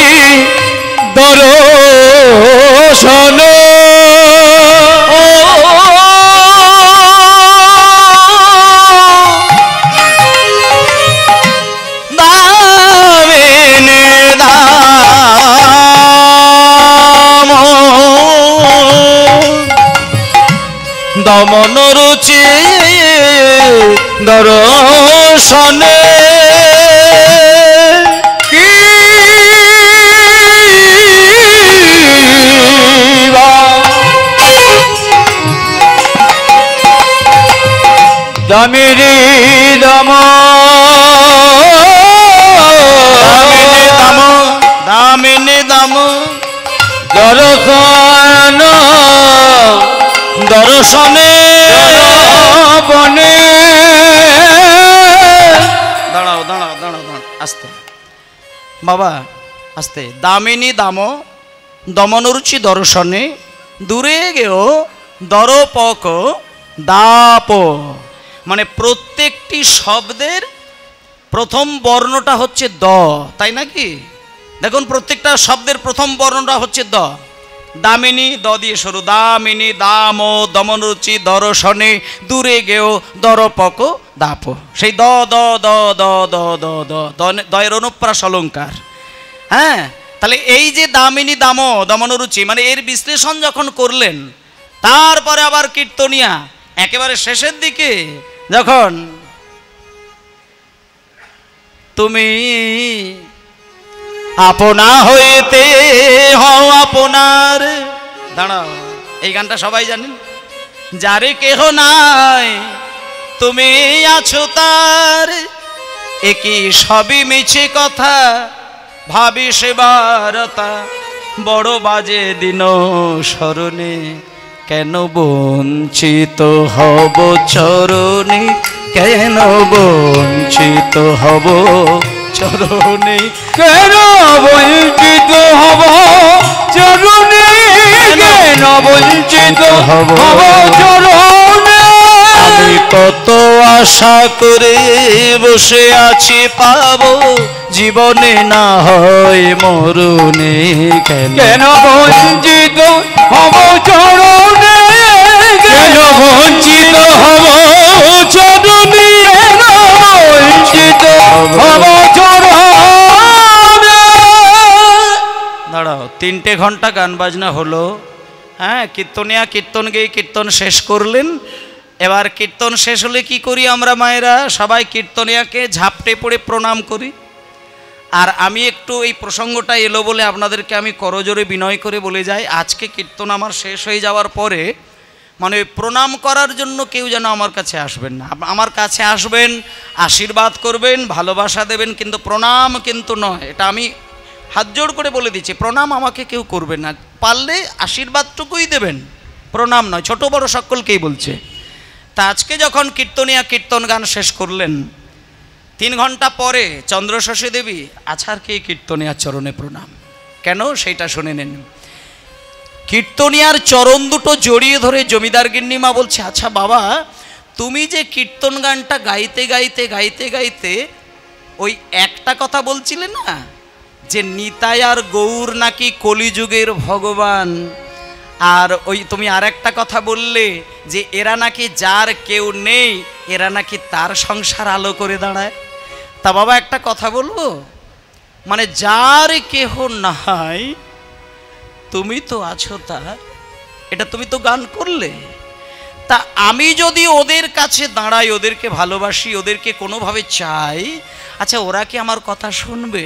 দর্শনে, দমন রুচি দর্শনে, কি দমিরি দম দর্শন দর্শনে বনে। দাঁড়াও দাঁড়াও দাঁড়াও দাঁড়াও, আস্তে বাবা আস্তে। দামিনী দাম দমনরুচি দর্শনে দূরে গেও দরপক দাপ। মানে প্রত্যেকটি শব্দের প্রথম বর্ণটা হচ্ছে দ, তাই নাকি? দেখুন প্রত্যেকটা শব্দের প্রথম বর্ণটা হচ্ছে দ। দামিনী দ দিয়ে শুরু, দামিনী দাম দমনরুচি দর্শনে দূরে গেও দরপক দাপ। সেই দ দ দ দ দ দ দ দয়ের অনুপ্রাস অলঙ্কার। হ্যাঁ, তাহলে এই যে দামিনী দাম দমনরুচি, মানে এর বিশ্লেষণ যখন করলেন, তারপরে আবার কীর্তনিয়া একেবারে শেষের দিকে যখন তুমি আপনা হইতে হও আপনার, দাঁড়াও, এই গানটা সবাই জানেন। যারে কেহ নাই তুমি আছো তার, একই সবই মিছে কথা ভাবি সেবারতা, বড় বাজে দিন স্মরণে কেন বঞ্চিত হব চরণে, কেন বঞ্চিত হব চরণে, কেন বঞ্চিত হব চরণে, কেন বঞ্চিত হব চরণে। আমি কত আশা করে বসে আছি পাবো, জীবনে না হয় মরণে, কেন বঞ্চিত হব চরণে, কেন বঞ্চিত হব চরণে, কেন বঞ্চিত হব চরণে। দাঁড়াও, 3টে ঘন্টা গান বাজনা হলো। হ্যাঁ, কীর্তনিয়া কীর্তন গেয়ে কীর্তন শেষ করলেন। এবার কীর্তন শেষ হলে কি করি আমরা মায়েরা? সবাই কীর্তনিয়াকে ঝাপটে পড়ে প্রণাম করি। আর আমি একটু এই প্রসঙ্গটা এলো বলে আপনাদেরকে আমি করজোরে বিনয় করে বলে যাই, আজকে কীর্তন আমার শেষ হয়ে যাওয়ার পরে মানে প্রণাম করার জন্য কেউ যেন আমার কাছে আসবেন না। আমার কাছে আসবেন, আশীর্বাদ করবেন, ভালোবাসা দেবেন, কিন্তু প্রণাম কিন্তু নয়। এটা আমি হাত জোড় করে বলে দিচ্ছি, প্রণাম আমাকে কেউ করবেন না। পারলে আশীর্বাদটুকুই দেবেন, প্রণাম নয়। ছোট বড় সকলকেই বলছে। তা আজকে যখন কীর্তনিয়া কীর্তন গান শেষ করলেন, 3 ঘন্টা পরে চন্দ্রশশী দেবী আছাড়কে কীর্তনিয়ার চরণে প্রণাম। কেন সেইটা শুনে নেন। কীর্তনিয়ার চরণ দুটো জড়িয়ে ধরে জমিদার গিন্নিমা বলছে, আচ্ছা বাবা, তুমি যে কীর্তন গানটা গাইতে গাইতে গাইতে গাইতে ওই একটা কথা বলছিলে না, যে নিতাই আর গৌর নাকি কলিযুগের ভগবান, আর ওই তুমি আর একটা কথা বললে যে এরা নাকি যার কেউ নেই, এরা নাকি তার সংসার আলো করে দাঁড়ায়। তা বাবা একটা কথা বলবো, মানে যার কেহ নাই তুমি তো আছো তার, এটা তুমি তো গান করলে। তা আমি যদি ওদের কাছে দাঁড়াই, ওদেরকে ভালোবাসি, ওদেরকে কোনোভাবে চাই, আচ্ছা ওরা কি আমার কথা শুনবে?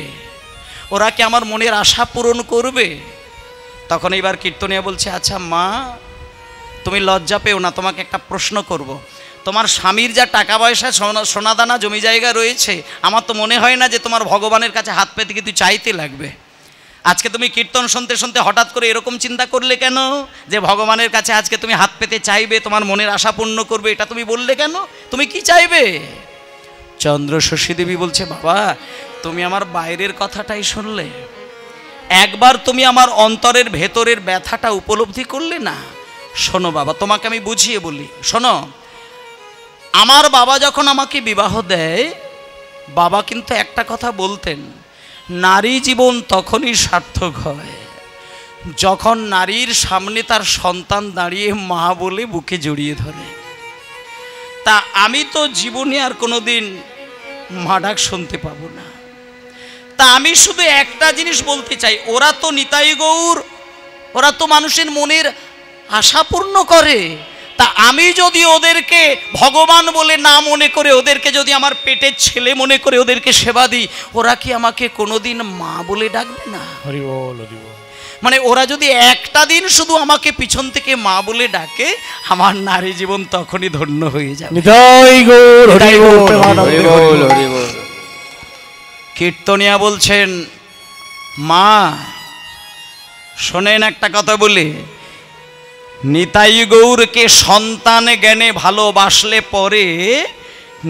ওরা কি আমার মনের আশা পূরণ করবে? তখন এইবার কীর্তনিয়া বলছে, আচ্ছা মা, তুমি লজ্জা পেও না, তোমাকে একটা প্রশ্ন করব। তোমার স্বামীর যা টাকা পয়সা সোনাদানা জমি জায়গা রয়েছে, আমার তো মনে হয় না যে তোমার ভগবানের কাছে হাত পেতে কিন্তু চাইতে লাগবে। আজকে তুমি কীর্তন শুনতে শুনতে হঠাৎ করে এরকম চিন্তা করলে কেন যে ভগবানের কাছে আজকে তুমি হাত পেতে চাইবে, তোমার মনের আশা পূর্ণ করবে? এটা তুমি বললে কেন? তুমি কি চাইবে? চন্দ্রশশী দেবী বলছে, বাবা তুমি আমার বাইরের কথাটাই শুনলে, একবার তুমি আমার অন্তরের ভেতরের ব্যথাটা উপলব্ধি করলে না। শোনো বাবা, তোমাকে আমি বুঝিয়ে বলি, শোনো। আমার বাবা যখন আমাকে বিবাহ দেয়, বাবা কিন্তু একটা কথা বলতেন, নারী জীবন তখনই সার্থক হয় যখন নারীর সামনে তার সন্তান দাঁড়িয়ে মা বলে বুকে জড়িয়ে ধরে। তা আমি তো জীবনে আর কোনোদিন মা ডাক শুনতে পাবো না। তা আমি শুধু একটা জিনিস বলতে চাই, ওরা তো নিতাই গৌর, ওরা তো মানুষের মনের আশা পূর্ণ করে। তা আমি যদি ওদেরকে ভগবান বলে না মনে করে, ওদেরকে যদি আমার পেটের ছেলে মনে করে ওদেরকে সেবা দিই, ওরা কি আমাকে কোনোদিন মা বলে ডাকবে না? হরি বল, হরি বল। মানে ওরা যদি একটা দিন শুধু আমাকে পিছন থেকে মা বলে ডাকে, আমার নারী জীবন তখনই ধন্য হয়ে যাবে। নিতাই গৌর, হরি বল, হরি বল, হরি বল। কীর্তনিয়া বলছেন, মা শোনেন একটা কথা বলি, নিতাই গৌরকে সন্তান জ্ঞানে ভালোবাসলে পরে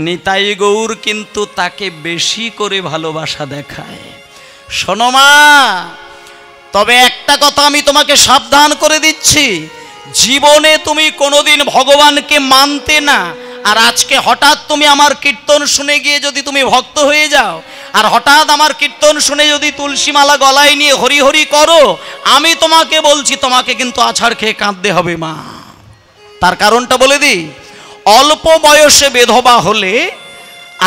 নিতাই গৌর কিন্তু তাকে বেশি করে ভালোবাসা দেখায়। শোনো মা, তবে একটা কথা আমি তোমাকে সাবধান করে দিচ্ছি, জীবনে তুমি কোনোদিন ভগবানকে মানতে না, আর আজকে হঠাৎ তুমি আমার কীর্তন শুনে গিয়ে যদি তুমি ভক্ত হয়ে যাও, আর হঠাৎ আমার কীর্তন শুনে যদি তুলসী মালা গলায় নিয়ে হরি হরি করো, আমি তোমাকে বলছি তোমাকে কিন্তু আছাড় খেয়ে কাঁদতে হবে মা। তার কারণটা বলে দিই, অল্প বয়সে বিধবা হলে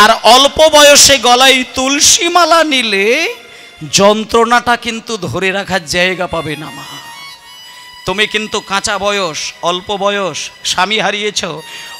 আর অল্প বয়সে গলায় তুলসী মালা নিলে যন্ত্রণাটা কিন্তু ধরে রাখার জায়গা পাবে না মা। তুমি কিন্তু কাঁচা বয়স, অল্প বয়স, স্বামী হারিয়েছ,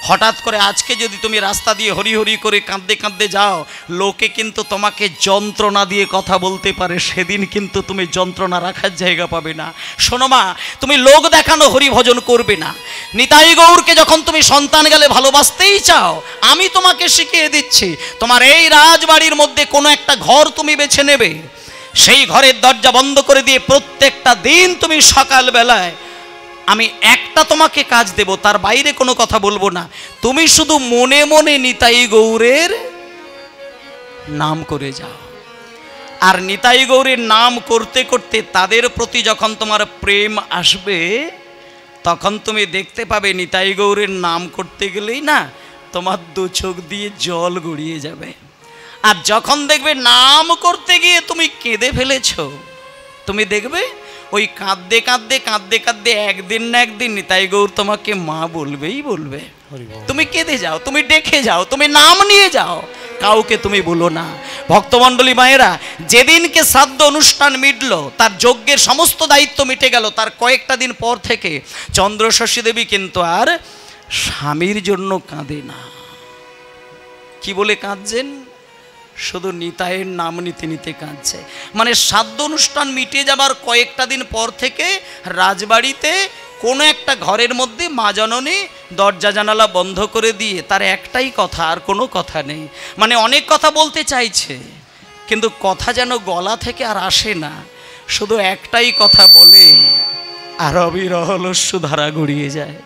হঠাৎ করে আজকে যদি তুমি রাস্তা দিয়ে হরি হরি করে কাঁদতে কাঁদতে যাও, লোকে কিন্তু তোমাকে যন্ত্রণা দিয়ে কথা বলতে পারে, সেদিন কিন্তু তুমি যন্ত্রণা রাখার জায়গা পাবে না। শোনো মা, তুমি লোক দেখানো হরি ভজন করবে না। নিতাই গৌরকে যখন তুমি সন্তান গেলে ভালোবাসতেই চাও, আমি তোমাকে শিখিয়ে দিচ্ছি, তোমার এই রাজবাড়ির মধ্যে কোনো একটা ঘর তুমি বেছে নেবে, সেই ঘরের দরজা বন্ধ করে দিয়ে প্রত্যেকটা দিন তুমি সকালবেলায় আমি একটা তোমাকে কাজ দেব, তার বাইরে কোনো কথা বলবো না, তুমি শুধু মনে মনে নিতাই গৌরের নাম করে যাও। আর নিতাই গৌরের নাম করতে করতে তাদের প্রতি যখন তোমার প্রেম আসবে, তখন তুমি দেখতে পাবে নিতাই গৌরের নাম করতে গেলেই না তোমার দু চোখ দিয়ে জল গড়িয়ে যাবে। আর যখন দেখবে নাম করতে গিয়ে তুমি কেঁদে ফেলেছ, তুমি দেখবে ওই কাঁদতে কাঁদতে কাঁদতে কাঁদতে একদিন না একদিন নিতাই গৌর তোমাকে মা বলবেই বলবে। তুমি কেঁদে যাও, তুমি ডেকে যাও, তুমি নাম নিয়ে যাও, কাউকে তুমি বলো না। ভক্তমণ্ডলী মায়েরা, যেদিনকে শ্রাদ্ধ অনুষ্ঠান মিটল, তার যজ্ঞের সমস্ত দায়িত্ব মিটে গেল, তার কয়েকটা দিন পর থেকে চন্দ্রশশী দেবী কিন্তু আর স্বামীর জন্য কাঁদে না। কি বলে কাঁদছেন? শুধু নিতাইয়ের নাম নিতে নিতে কাঁদছে। মানে শ্রাদ্ধ অনুষ্ঠান মিটে যাবার কয়েকটা দিন পর থেকে রাজবাড়িতে কোনো একটা ঘরের মধ্যে মা জননী দরজা জানালা বন্ধ করে দিয়ে তার একটাই কথা, আর কোনো কথা নেই। মানে অনেক কথা বলতে চাইছে, কিন্তু কথা যেন গলা থেকে আর আসে না, শুধু একটাই কথা বলে, আর অবিরহ অশ্রুধারা গড়িয়ে যায়।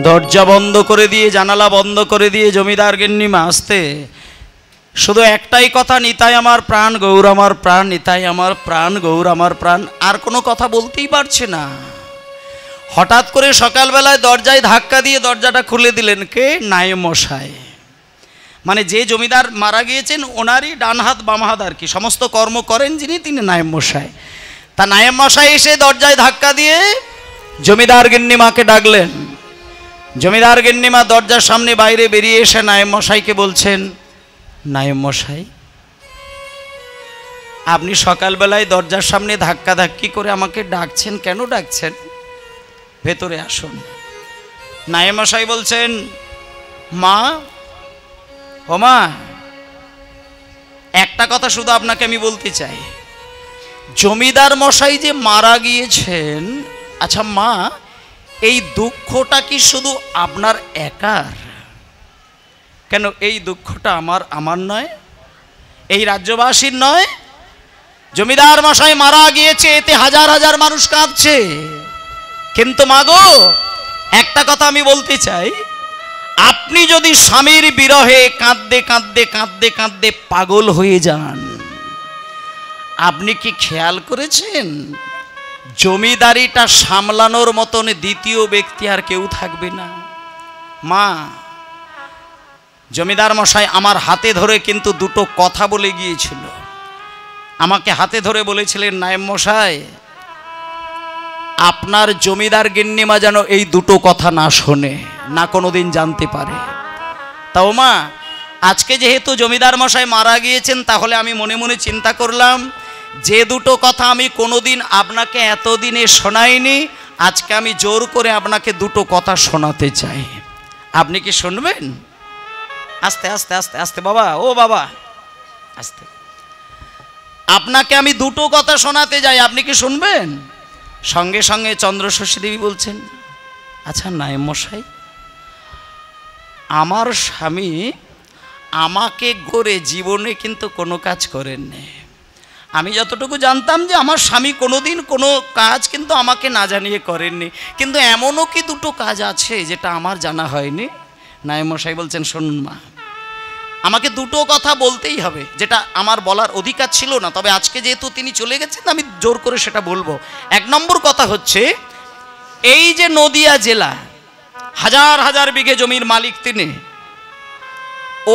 দরজা বন্ধ করে দিয়ে, জানালা বন্ধ করে দিয়ে জমিদার গিন্নিমা আসতে শুধু একটাই কথা, নিতাই আমার প্রাণ, গৌর আমার প্রাণ, নিতাই আমার প্রাণ, গৌর আমার প্রাণ, আর কোনো কথা বলতেই পারছে না। হঠাৎ করে সকালবেলায় দরজায় ধাক্কা দিয়ে দরজাটা খুলে দিলেন কে? নায়েব মশাই। মানে যে জমিদার মারা গিয়েছেন ওনারই ডান হাত বাম হাত আর কি, সমস্ত কর্ম করেন যিনি, তিনি নায়েব মশাই। তা নায়েব মশাই এসে দরজায় ধাক্কা দিয়ে জমিদার গিন্নিমাকে ডাকলেন। জমিদার গিন্নিমা দরজার সামনে বাইরে বেরিয়ে এসে নায়েব মশাইকে বলছেন, নায়েব মশাই, আপনি সকালবেলায় দরজার সামনে ধাক্কা ধাক্কি করে আমাকে ডাকছেন, কেন ডাকছেন? ভেতরে আসুন। নায়েব মশাই বলছেন, মা, ও মা, একটা কথা শুধু আপনাকে আমি বলতে চাই, জমিদার মশাই যে মারা গিয়েছেন, আচ্ছা মা, এই দুঃখটা কি শুধু আপনার একার? কেন এই দুঃখটা আমার নয়, এই রাজ্যবাসীর নয়? জমিদার মশাই মারা গিয়েছে, এতে হাজার হাজার মানুষ কাঁদছে, কিন্তু মাগো একটা কথা আমি বলতে চাই, আপনি যদি স্বামীর বিরহে কাঁদতে কাঁদতে কাঁদতে কাঁদতে পাগল হয়ে যান, আপনি কি খেয়াল করেছেন জমিদারিটা সামলানোর মতন দ্বিতীয় ব্যক্তি আর কেউ থাকবে না? মা, জমিদার মশাই আমার হাতে ধরে কিন্তু দুটো কথা বলে গিয়েছিল। আমাকে হাতে ধরে বলেছিলেন, নায়েব মশাই, আপনার জমিদার গিন্নিমা যেন এই দুটো কথা না শোনে, না কোনোদিন জানতে পারে। তাও মা, আজকে যেহেতু জমিদার মশাই মারা গিয়েছেন, তাহলে আমি মনে মনে চিন্তা করলাম, যে দুটো কথা আমি কোনোদিন আপনাকে এতদিনে শোনাইনি, আজকে আমি জোর করে আপনাকে দুটো কথা শোনাতে চাই। আপনি কি শুনবেন? আস্তে আস্তে আস্তে আস্তে বাবা, ও বাবা, আস্তে। আপনাকে আমি দুটো কথা শোনাতে যাই, আপনি কি শুনবেন? সঙ্গে সঙ্গে চন্দ্রশশী দেবী বলছেন, আচ্ছা নায়েব মশাই, আমার স্বামী আমাকে গড়ে জীবনে কিন্তু কোনো কাজ করেননি, আমি যতটুকু জানতাম যে আমার স্বামী কোনোদিন কোনো কাজ কিন্তু আমাকে না জানিয়ে করেননি, কিন্তু এমনও কি দুটো কাজ আছে যেটা আমার জানা হয়নি? নায়েব মশাই বলছেন, শুনুন মা, আমাকে দুটো কথা বলতেই হবে, যেটা আমার বলার অধিকার ছিল না, তবে আজকে যেহেতু তিনি চলে গেছেন আমি জোর করে সেটা বলবো। এক নম্বর কথা হচ্ছে, এই যে নদিয়া জেলা, হাজার হাজার বিঘে জমির মালিক তিনি,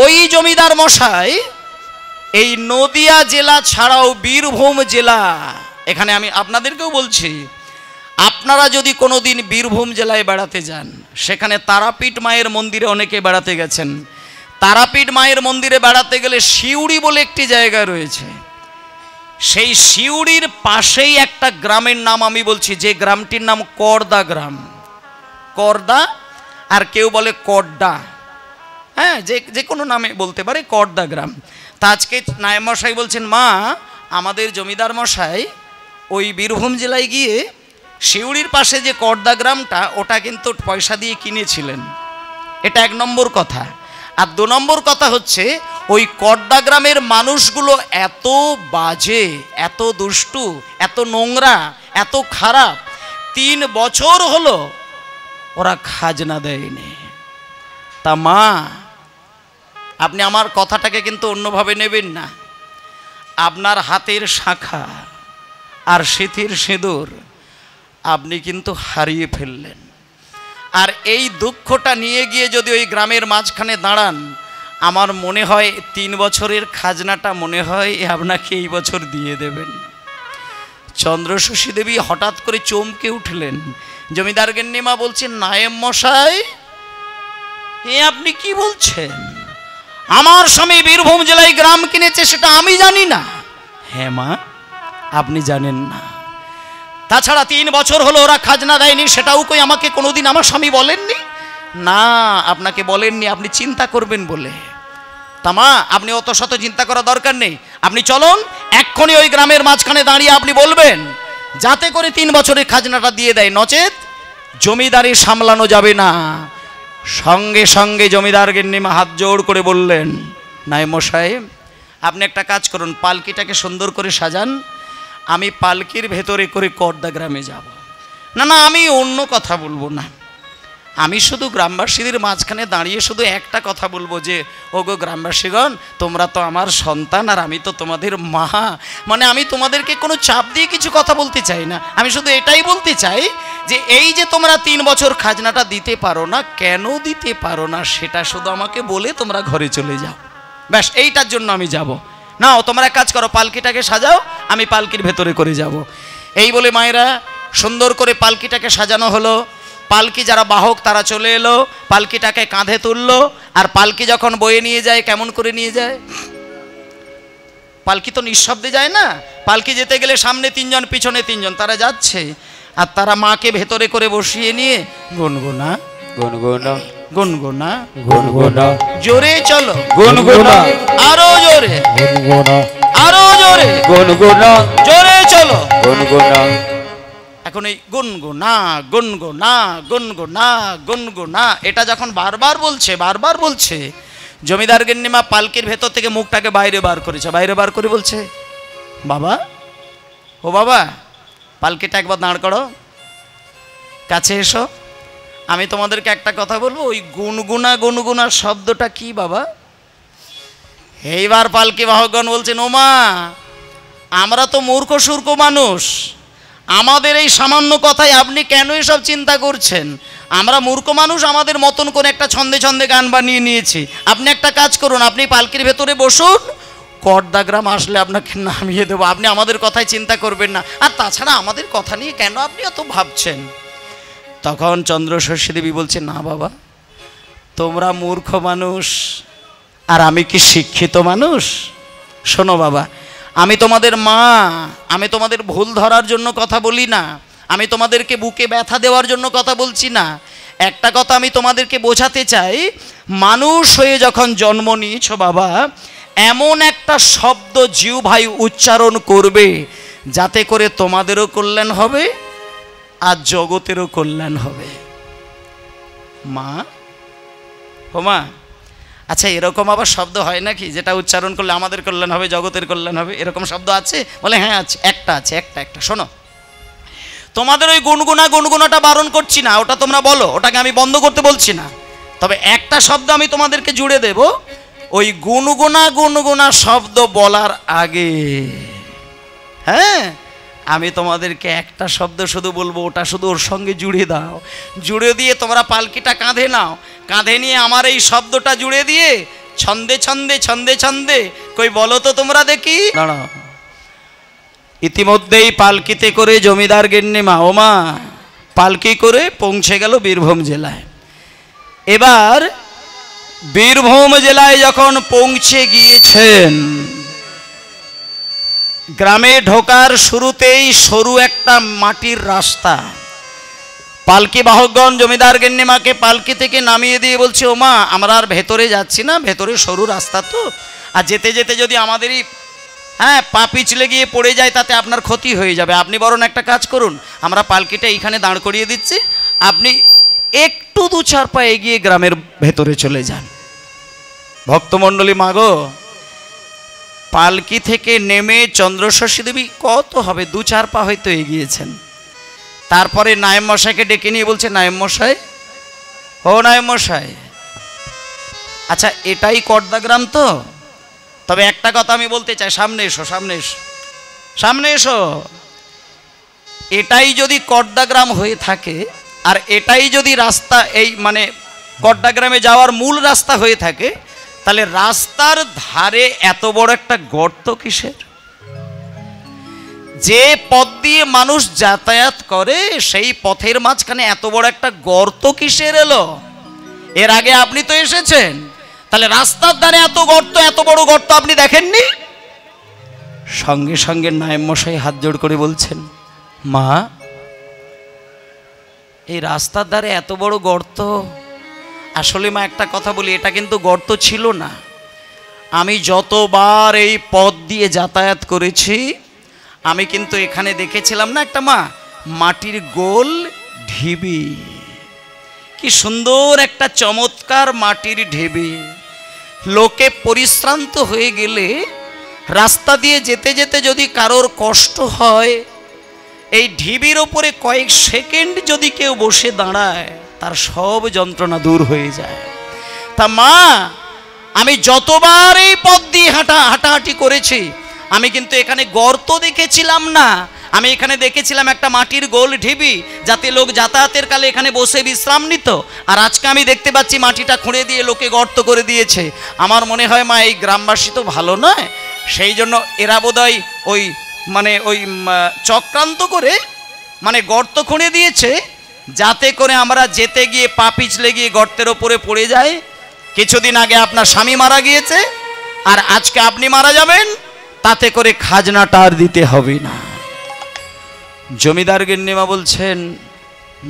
ওই জমিদার মশাই এই নদিয়া জেলা ছাড়াও বীরভূম জেলা, এখানে আমি আপনাদেরকেও বলছি, আপনারা যদি কোনোদিন বীরভূম জেলায় বেড়াতে যান, সেখানে তারাপীঠ মায়ের মন্দিরে অনেকে বেড়াতে গেছেন। তারাপীঠ মায়ের মন্দিরে বেড়াতে গেলে সিউড়ি বলে একটি জায়গা রয়েছে, সেই সিউড়ির পাশেই একটা গ্রামের নাম আমি বলছি, যে গ্রামটির নাম করদা গ্রাম। করদা, আর কেউ বলে করডা, হ্যাঁ, যে কোনো নামে বলতে পারে, করদা গ্রাম। তা আজকে নায়েব মশাই বলছেন, মা, আমাদের জমিদার মশাই ওই বীরভূম জেলায় গিয়ে সিউড়ির পাশে যে করদা গ্রামটা, ওটা কিন্তু পয়সা দিয়ে কিনেছিলেন। এটা এক নম্বর কথা। আর দু নম্বর কথা হচ্ছে, ওই করদা গ্রামের মানুষগুলো এত বাজে, এত দুষ্টু, এত নোংরা, এত খারাপ, 3 বছর হলো ওরা খাজনা দেয়নি। তা মা, আপনি আমার কথাটাকে কিন্তু অন্যভাবে নেবেন না। আপনার হাতের শাখা আর সিঁথির সিঁদুর আপনি কিন্তু হারিয়ে ফেললেন, আর এই দুঃখটা নিয়ে গিয়ে যদি ওই গ্রামের মাঝখানে দাঁড়ান, আমার মনে হয় 3 বছরের খাজনাটা মনে হয় আপনাকে এই বছর দিয়ে দেবেন। চন্দ্রশশী দেবী হঠাৎ করে চমকে উঠলেন। জমিদার গিন্নিমা বলছেন, নায়েব মশাই, এ আপনি কি বলছেন? আমার স্বামী বীরভূম জেলায় গ্রাম কিনেছে, সেটা আমি জানি না? হ্যাঁ মা, আপনি জানেন না। তাছাড়া 3 বছর হলো ওরা খাজনা দেয়নি, সেটাও কই আমাকে কোনোদিন আমার স্বামী বলেননি? না, আপনাকে বলেননি, আপনি চিন্তা করবেন বলে। তা মা, আপনি অত শত চিন্তা করা দরকার নেই, আপনি চলুন, এক্ষুনি ওই গ্রামের মাঝখানে দাঁড়িয়ে আপনি বলবেন, যাতে করে 3 বছরের খাজনাটা দিয়ে দেয়, নচেত জমিদারি সামলানো যাবে না। সঙ্গে সঙ্গে জমিদার গিন্নিমা হাত জোড় করে বললেন, নায়েব মশাই, আপনি একটা কাজ করুন, পালকিটাকে সুন্দর করে সাজান, আমি পালকির ভেতরে করে করদা গ্রামে যাব। না না, আমি অন্য কথা বলবো না, আমি শুধু গ্রামবাসীদের মাঝখানে দাঁড়িয়ে শুধু একটা কথা বলবো যে, ওগো গ্রামবাসীগণ, তোমরা তো আমার সন্তান আর আমি তো তোমাদের মা, মানে আমি তোমাদেরকে কোনো চাপ দিয়ে কিছু কথা বলতে চাই না, আমি শুধু এটাই বলতে চাই যে এই যে তোমরা 3 বছর খাজনাটা দিতে পারো না, কেন দিতে পারো না সেটা শুধু আমাকে বলে তোমরা ঘরে চলে যাও, ব্যাস, এইটার জন্য আমি যাব। না, তোমরা এক কাজ করো, পালকিটাকে সাজাও, আমি পালকির ভেতরে করে যাব। এই বলে মায়েরা সুন্দর করে পালকিটাকে সাজানো হলো। পালকি যারা বাহক তারা চলে এলো, পালকিটাকে কাঁধে তুললো, আর পালকি যখন বয়ে নিয়ে যায়, কেমন করে নিয়ে যায়? পালকি তো নিঃশব্দে যায় না, পালকি যেতে গেলে সামনে 3 জন, পিছনে 3 জন, তারা যাচ্ছে, আর তারা মাকে ভেতরে করে বসিয়ে নিয়ে গুনগুনা গুনগুনা গুনগুনা গুনগুনা, জোরে চলো, গুনগুনা আরো জোরে, গুনগুনা, আরো জোরে, গুনগুনা, জোরে চলো, গুনগুনা। এখন এই গুনগুনা গুনগুনা গুনগুনা গুনগুনা, এটা যখন বারবার বলছে, জমিদার গিন্নিমা পালকির ভেতর থেকে মুখটাকে বাইরে বার করেছে, বাইরে বার করে বলছে, বাবা, ও বাবা, পালকিটা একবার দাঁড় করো, কাছে এসো, আমি তোমাদেরকে একটা কথা বলবো, ওই গুনগুনা গুনগুনা শব্দটা কি বাবা? এইবার পালকি বাহকগণ বলছেন, ওমা, আমরা তো মূর্খ সূর্খ মানুষ, আমাদের এই সামান্য কথায় আপনি কেন এসব চিন্তা করছেন? আমরা মূর্খ মানুষ, আমাদের মতন করে একটা ছন্দে ছন্দে গান বানিয়ে নিয়েছি। আপনি একটা কাজ করুন, আপনি পালকির ভেতরে বসুন, করদা গ্রাম আসলে আপনাকে নামিয়ে দেবো, আপনি আমাদের কথায় চিন্তা করবেন না, আর তাছাড়া আমাদের কথা নিয়ে কেন আপনি এত ভাবছেন? তখন চন্দ্রশশী দেবী বলছে, না বাবা, তোমরা মূর্খ মানুষ আর আমি কি শিক্ষিত মানুষ? শোনো বাবা, আমি তোমাদের মা, আমি তোমাদের ভুল ধরার জন্য কথা বলি না, আমি তোমাদেরকে বুকে ব্যথা দেওয়ার জন্য কথা বলছি না। একটা কথা আমি তোমাদেরকে বোঝাতে চাই, মানুষ হয়ে যখন জন্ম নিয়েছো বাবা, এমন একটা শব্দ জিউ ভাই উচ্চারণ করবে যাতে করে তোমাদেরও কল্যাণ হবে আর জগতেরও কল্যাণ হবে। মা, ও মা, আচ্ছা, এরকম আবার শব্দ হয় নাকি যেটা উচ্চারণ করলে আমাদের কল্যাণ হবে, জগতের কল্যাণ হবে? এরকম শব্দ আছে? বলে হ্যাঁ আছে, একটা আছে, একটা শোনো। তোমাদের ওই গুনগুনাটা বারণ করছি না, ওটা তোমরা বলো, ওটাকে আমি বন্ধ করতে বলছি না। তবে একটা শব্দ আমি তোমাদেরকে জুড়ে দেব, ওই গুনগুনা শব্দ বলার আগে, হ্যাঁ, আমি তোমাদেরকে একটা শব্দ শুধু বলবো, ওটা শুধু ওর সঙ্গে জুড়ে দাও। জুড়ে দিয়ে তোমরা পালকিটা কাঁধে নাও, কাঁধে নিয়ে আমার এই শব্দটা জুড়ে দিয়ে ছন্দে ছন্দে ছন্দে ছন্দে কই বলো তো তোমরা দেখি। দাঁড়াও, ইতিমধ্যেই পালকিতে করে জমিদার গিন্নিমা ওমা পালকি করে পৌঁছে গেল বীরভূম জেলায়। এবার বীরভূম জেলায় যখন পৌঁছে গিয়েছেন, গ্রামে ঢোকার শুরুতেই সরু একটা মাটির রাস্তা। পালকি বাহকগণ জমিদার গিন্নিমাকে পালকি থেকে নামিয়ে দিয়ে বলছে, ওমা আমরা আর ভেতরে যাচ্ছি না, ভেতরে সরু রাস্তা তো, আর যেতে যেতে যদি আমাদেরই পা পিছলে গিয়ে পড়ে যায় তাতে আপনার ক্ষতি হয়ে যাবে। আপনি বরং একটা কাজ করুন, আমরা পালকিটা এইখানে দাঁড় করিয়ে দিচ্ছি, আপনি একটু 2-4 পা এগিয়ে গ্রামের ভেতরে চলে যান। ভক্তমণ্ডলী মাগো, পালকি থেকে নেমে চন্দ্রশশী দেবী কত হবে 2-4 পা হয়তো এগিয়েছেন। তারপরে নায়েব মশাইকে ডেকে নিয়ে বলছে, নায়েব মশাই, ও নায়েব মশাই, আচ্ছা এটাই কর্দা গ্রাম তো? তবে একটা কথা আমি বলতে চাই, সামনে এসো, সামনে এসো, সামনে এসো। এটাই যদি কর্দা গ্রাম হয়ে থাকে, আর এটাই যদি রাস্তা, এই মানে কর্দা গ্রামে যাওয়ার মূল রাস্তা হয়ে থাকে, তাহলে রাস্তার ধারে এত বড় একটা গর্ত কিসের? যে পথ দিয়ে মানুষ যাতায়াত করে সেই পথের মাঝখানে এত বড় একটা গর্ত কিসের এলো? এর আগে আপনি তো এসেছেন, তাহলে রাস্তার ধারে এত গর্ত, এত বড় গর্ত আপনি দেখেননি? সঙ্গে সঙ্গে নায়েব মশাই হাত জোড় করে বলছেন, মা এই রাস্তার ধারে এত বড় গর্ত, আসলে মা একটা কথা বলি, এটা কিন্তু গর্ত ছিল না। আমি যতবার এই পথ দিয়ে যাতায়াত করেছি, আমি কিন্তু এখানে দেখেছিলাম না একটা মা মাটির গোল ঢিবি, কি সুন্দর একটা চমৎকার মাটির ঢিবি। লোকে পরিশ্রান্ত হয়ে গেলে রাস্তা দিয়ে যেতে যেতে যদি কারোর কষ্ট হয়, এই ঢিবির ওপরে কয়েক সেকেন্ড যদি কেউ বসে দাঁড়ায়, তার সব যন্ত্রণা দূর হয়ে যায়। তা মা, আমি যতবার এই পথ দিয়ে হাঁটাহাঁটি করেছি, আমি কিন্তু এখানে গর্ত দেখেছিলাম না, আমি এখানে দেখেছিলাম একটা মাটির গোল ঢিবি, যাতে লোক যাতায়াতের কালে এখানে বসে বিশ্রাম নিত। আর আজকে আমি দেখতে পাচ্ছি মাটিটা খুঁড়ে দিয়ে লোকে গর্ত করে দিয়েছে। আমার মনে হয় মা এই গ্রামবাসী তো ভালো নয়, সেই জন্য এরা বোধহয় ওই চক্রান্ত করে গর্ত খুঁড়ে দিয়েছে, যাতে করে আমরা যেতে গিয়ে পা পিছলে গিয়ে গর্তের ওপরে পড়ে যাই। কিছুদিন আগে আপনার স্বামী মারা গিয়েছে, আর আজকে আপনি মারা যাবেন, তাতে করে খাজনাটা আর দিতে হবে না। জমিদার গিন্নিমা বলছেন,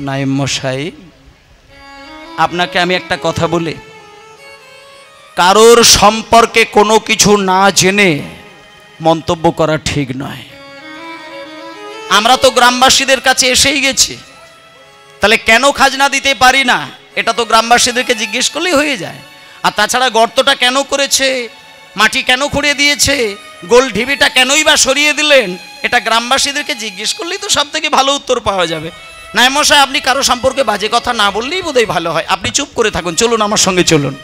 নায়েব মশাই আপনাকে আমি একটা কথা বলি, কারোর সম্পর্কে কোনো কিছু না জেনে মন্তব্য করা ঠিক নয়। আমরা তো গ্রামবাসীদের কাছে এসেই গেছি, তাহলে কেন খাজনা দিতে পারি না এটা তো গ্রামবাসীদেরকে জিজ্ঞেস করলেই হয়ে যায়। আর তাছাড়া গর্তটা কেন করেছে, মাটি কেন খুঁড়ে দিয়েছে, গোল ঢিবিটা কেনই বা সরিয়ে দিলেন, এটা গ্রামবাসীদেরকে জিজ্ঞেস করলেই তো সব থেকে ভালো উত্তর পাওয়া যাবে। নায়েব মশাই আপনি কারো সম্পর্কে বাজে কথা না বললেই বোধহয় ভালো হয়, আপনি চুপ করে থাকুন, চলুন আমার সঙ্গে চলুন।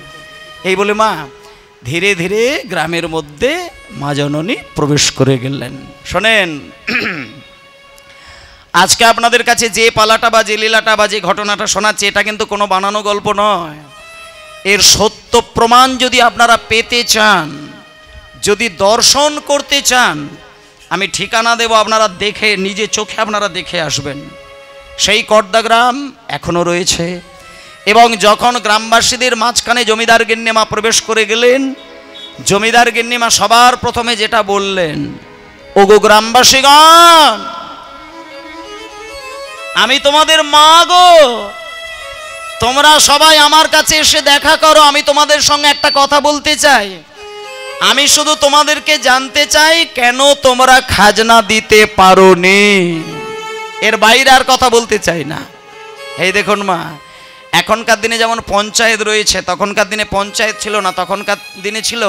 এই বলে মা ধীরে ধীরে গ্রামের মধ্যে মা জননী প্রবেশ করে গেলেন। শোনেন, আজকে আপনাদের কাছে যে পালাটা বা যে লীলাটা বা যে ঘটনাটা শোনাচ্ছে, এটা কিন্তু কোনো বানানো গল্প নয়। এর সত্য প্রমাণ যদি আপনারা পেতে চান, যদি দর্শন করতে চান, আমি ঠিকানা দেব, আপনারা দেখে নিজে চোখে আপনারা দেখে আসবেন। সেই কর্দা গ্রাম এখনো রয়েছে, এবং যখন গ্রামবাসীদের মাঝখানে জমিদার গিন্নিমা প্রবেশ করে গেলেন, জমিদার গিন্নিমা সবার প্রথমে যেটা বললেন, ওগো গ্রামবাসীগণ, আমি তোমাদের মা গো, তোমরা সবাই আমার কাছে এসে দেখা করো, আমি তোমাদের সঙ্গে একটা কথা বলতে চাই। আমি শুধু তোমাদেরকে জানতে চাই কেন তোমরা খাজনা দিতে পারোনি, এর বাইরে আর কথা বলতে চাই না। এই দেখুন মা, এখনকার দিনে যেমন পঞ্চায়েত রয়েছে, তখনকার দিনে পঞ্চায়েত ছিল না, তখনকার দিনে ছিল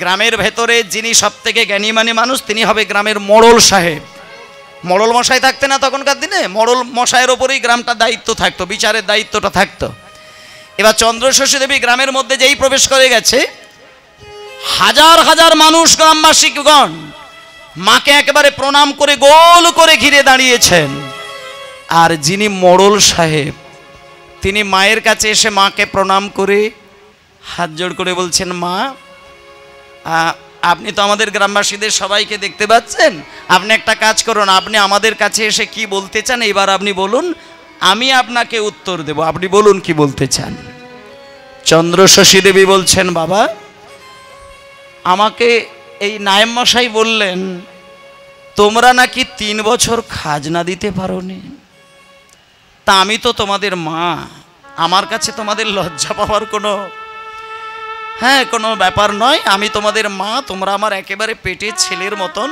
গ্রামের ভেতরে যিনি সব থেকে জ্ঞানীমানী মানুষ তিনি হবে গ্রামের মোড়ল সাহেব। মোড়ল মশাই থাকতে না তখনকার দিনে, মোড়ল মশাইয়ের ওপরেই গ্রামটা দায়িত্ব থাকতো, বিচারের দায়িত্বটা থাকতো। এবার চন্দ্রশশী দেবী গ্রামের মধ্যে যেই প্রবেশ করে গেছে, হাজার হাজার মানুষ গ্রামবাসীগণ মাকে একেবারে প্রণাম করে গোল করে ঘিরে দাঁড়িয়েছেন। আর যিনি মোড়ল সাহেব তিনি মায়ের কাছে এসে মাকে প্রণাম করে হাত জোড় করে বলছেন, মা আপনি তো আমাদের গ্রামবাসীদের সবাইকে দেখতে পাচ্ছেন, আপনি একটা কাজ করুন, আপনি আমাদের কাছে এসে কি বলতে চান এবার আপনি বলুন, আমি আপনাকে উত্তর দেব, আপনি বলুন কি বলতে চান। চন্দ্রশশী দেবী বলছেন, বাবা আমাকে এই নায়েব মশাই বললেন তোমরা নাকি 3 বছর খাজনা দিতে পারোনি, তা আমি তো তোমাদের মা, আমার কাছে তোমাদের লজ্জা পাওয়ার কোনো ব্যাপার নয়, আমি তোমাদের মা, তোমরা আমার একেবারে পেটের ছেলের মতন।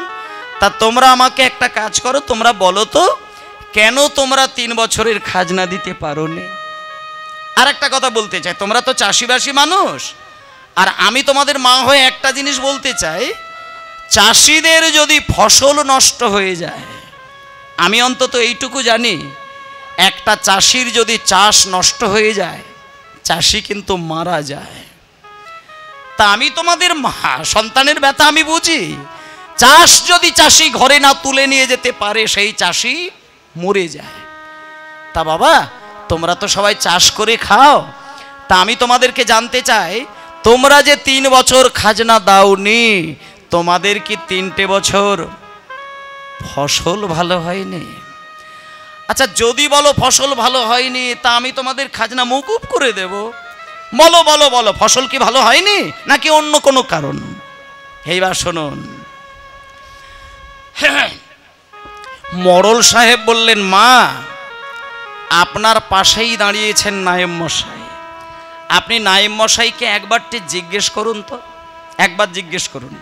তা তোমরা আমাকে একটা কাজ করো, তোমরা বলো তো কেন তোমরা 3 বছরের খাজনা দিতে পারোনি। আর একটা কথা বলতে চাই, তোমরা তো চাষিবাসী মানুষ, আর আমি তোমাদের মা হয়ে একটা জিনিস বলতে চাই, চাষিদের যদি ফসল নষ্ট হয়ে যায়, আমি অন্তত এইটুকু জানি একটা চাষির যদি চাষ নষ্ট হয়ে যায় চাষি কিন্তু মারা যায়। তা আমি তোমাদের মা, সন্তানের ব্যথা আমি বুঝি, চাষ যদি চাষি ঘরে না তুলে নিয়ে যেতে পারে সেই চাষি মরে যায়। তা বাবা তোমরা তো সবাই চাষ করে খাও, তা আমি তোমাদেরকে জানতে চাই তোমরা যে 3 বছর খাজনা দাওনি, তোমাদের কি 3টে বছর ফসল ভালো হয়নি? আচ্ছা যদি বলো ফসল ভালো হয়নি তা আমি তোমাদের খাজনা মওকুফ করে দেব। বলো বলো বলো ফসল কি ভালো হয়নি নাকি অন্য কোনো কারণ? এইবার শুনুন, মোড়ল সাহেব বললেন, মা আপনার পাশেই দাঁড়িয়েছেন নায়েব মশাই, আপনি নায়েব মশাইকে একবারটি জিজ্ঞেস করুন তো, একবার জিজ্ঞেস করুন,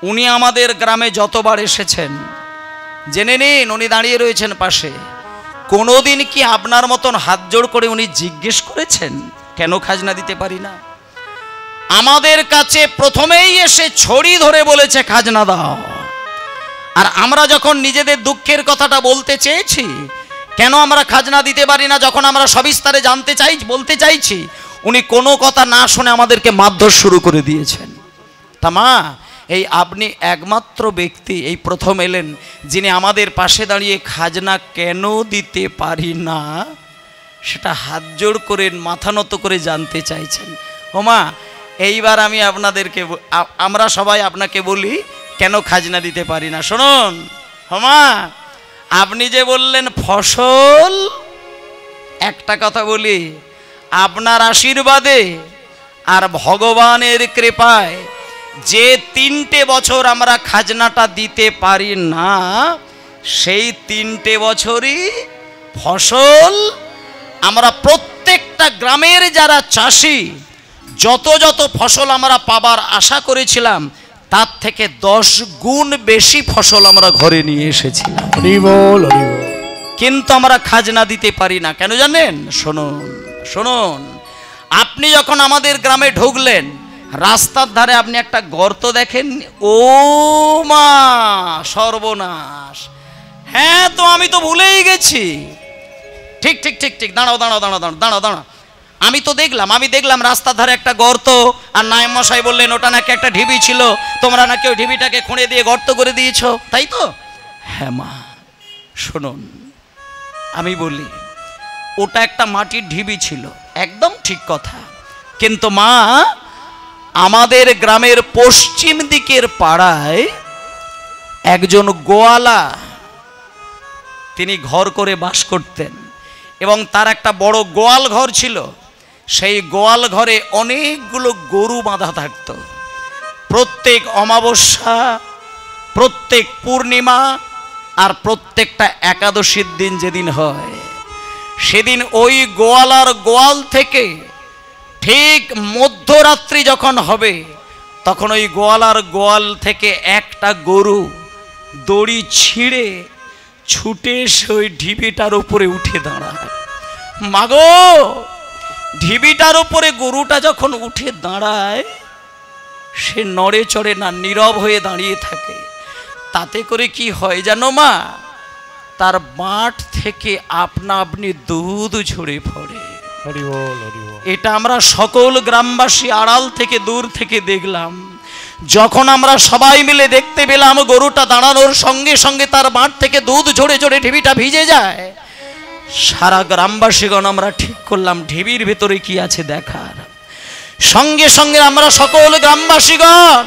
উনি আমাদের গ্রামে যতবার এসেছেন জেনে নিন উনি দাঁড়িয়ে রয়েছেন পাশে, কোনোদিন কি আপনার মতন হাত জোড় করে উনি জিজ্ঞেস করেছেন কেন খাজনা দিতে পারি না? আমাদের কাছে প্রথমেই এসে ছড়ি ধরে বলেছে খাজনা দাও। আর আমরা যখন নিজেদের দুঃখের কথাটা বলতে চেয়েছি, কেন আমরা খাজনা দিতে পারি না, যখন আমরা সবিস্তারে বলতে চাইছি, উনি কোনো কথা না শুনে আমাদেরকে মারধর শুরু করে দিয়েছেন। তা মা এই আপনি একমাত্র ব্যক্তি এই প্রথম এলেন যিনি আমাদের পাশে দাঁড়িয়ে খাজনা কেন দিতে পারি না সেটা হাত জোড় করে মাথা নত করে জানতে চাইছেন। ও মা এইবার আমি আপনাদেরকে, আমরা সবাই আপনাকে বলি কেন খাজনা দিতে পারি না। শুনুন মা, আপনি যে বললেন ফসল, একটা কথা বলি, আপনার আশীর্বাদে আর ভগবানের কৃপায় যে 3টে বছর আমরা খাজনাটা দিতে পারি না, সেই 3টে বছরই ফসল আমরা প্রত্যেকটা গ্রামের যারা চাষি যত ফসল আমরা পাবার আশা করেছিলাম তার থেকে 10 গুণ বেশি ফসল আমরা ঘরে নিয়ে এসেছিলাম। কিন্তু আমরা খাজনা দিতে পারি না কেন জানেন? শুনুন শুনুন, আপনি যখন আমাদের গ্রামে ঢুকলেন রাস্তার ধারে আপনি একটা গর্ত দেখেন, ও মা সর্বনাশ, হ্যাঁ তো আমি তো ভুলেই গেছি। ঠিক ঠিক ঠিক ঠিক, দাঁড়াও দাঁড়াও দাঁড়াও দাঁড়াও দাঁড়াও দাঁড়াও, আমি দেখলাম রাস্তার ধারে একটা গর্ত, আর নায়েব মশাই বললেন ওটা নাকি একটা ঢিবি ছিল, তোমরা নাকি ওই ঢিবিটাকে খুঁড়ে দিয়ে গর্ত করে দিয়েছো, তাই তো? হ্যাঁ মা শুনুন, আমি বলি ওটা একটা মাটির ঢিবি ছিল, একদম ঠিক কথা, কিন্তু মা আমাদের গ্রামের পশ্চিম দিকের পাড়ায় একজন গোয়ালা তিনি ঘর করে বাস করতেন এবং তার একটা বড় গোয়াল ঘর ছিল। সেই গোয়াল ঘরে অনেকগুলো গরু বাঁধা থাকতো। প্রত্যেক অমাবস্যা, প্রত্যেক পূর্ণিমা আর প্রত্যেকটা একাদশীর দিন যেদিন হয় সেদিন ওই গোয়ালার গোয়াল থেকে ঠিক মধ্যরাত্রি যখন হবে তখন ওই গোয়ালার গোয়াল থেকে একটা গরু দড়ি ছিঁড়ে ছুটে এসে ওই ঢিবিটার উপরে উঠে দাঁড়ায়। মাগো ঢিবিটার উপরে গরুটা যখন উঠে দাঁড়ায়, সে নড়ে চড়ে না, নীরব হয়ে দাঁড়িয়ে থাকে। তাতে করে কি হয় জানো মা, তার বাঁট থেকে আপনা আপনি দুধ ঝরে পড়ে। হরি বল, হরি বল। এটা আমরা সকল গ্রামবাসী আড়াল থেকে দূর থেকে দেখলাম। যখন আমরা সবাই মিলে দেখতে পেলাম গরুটা দাঁড়ানোর সঙ্গে সঙ্গে তার বাঁট থেকে দুধ ঝরে ঝরে ঢিবিটা ভিজে যায়, সারা গ্রামবাসীগণ আমরা ঠিক করলাম ঢিবির ভেতরে কি আছে দেখার। সঙ্গে সঙ্গে আমরা সকল গ্রামবাসীগণ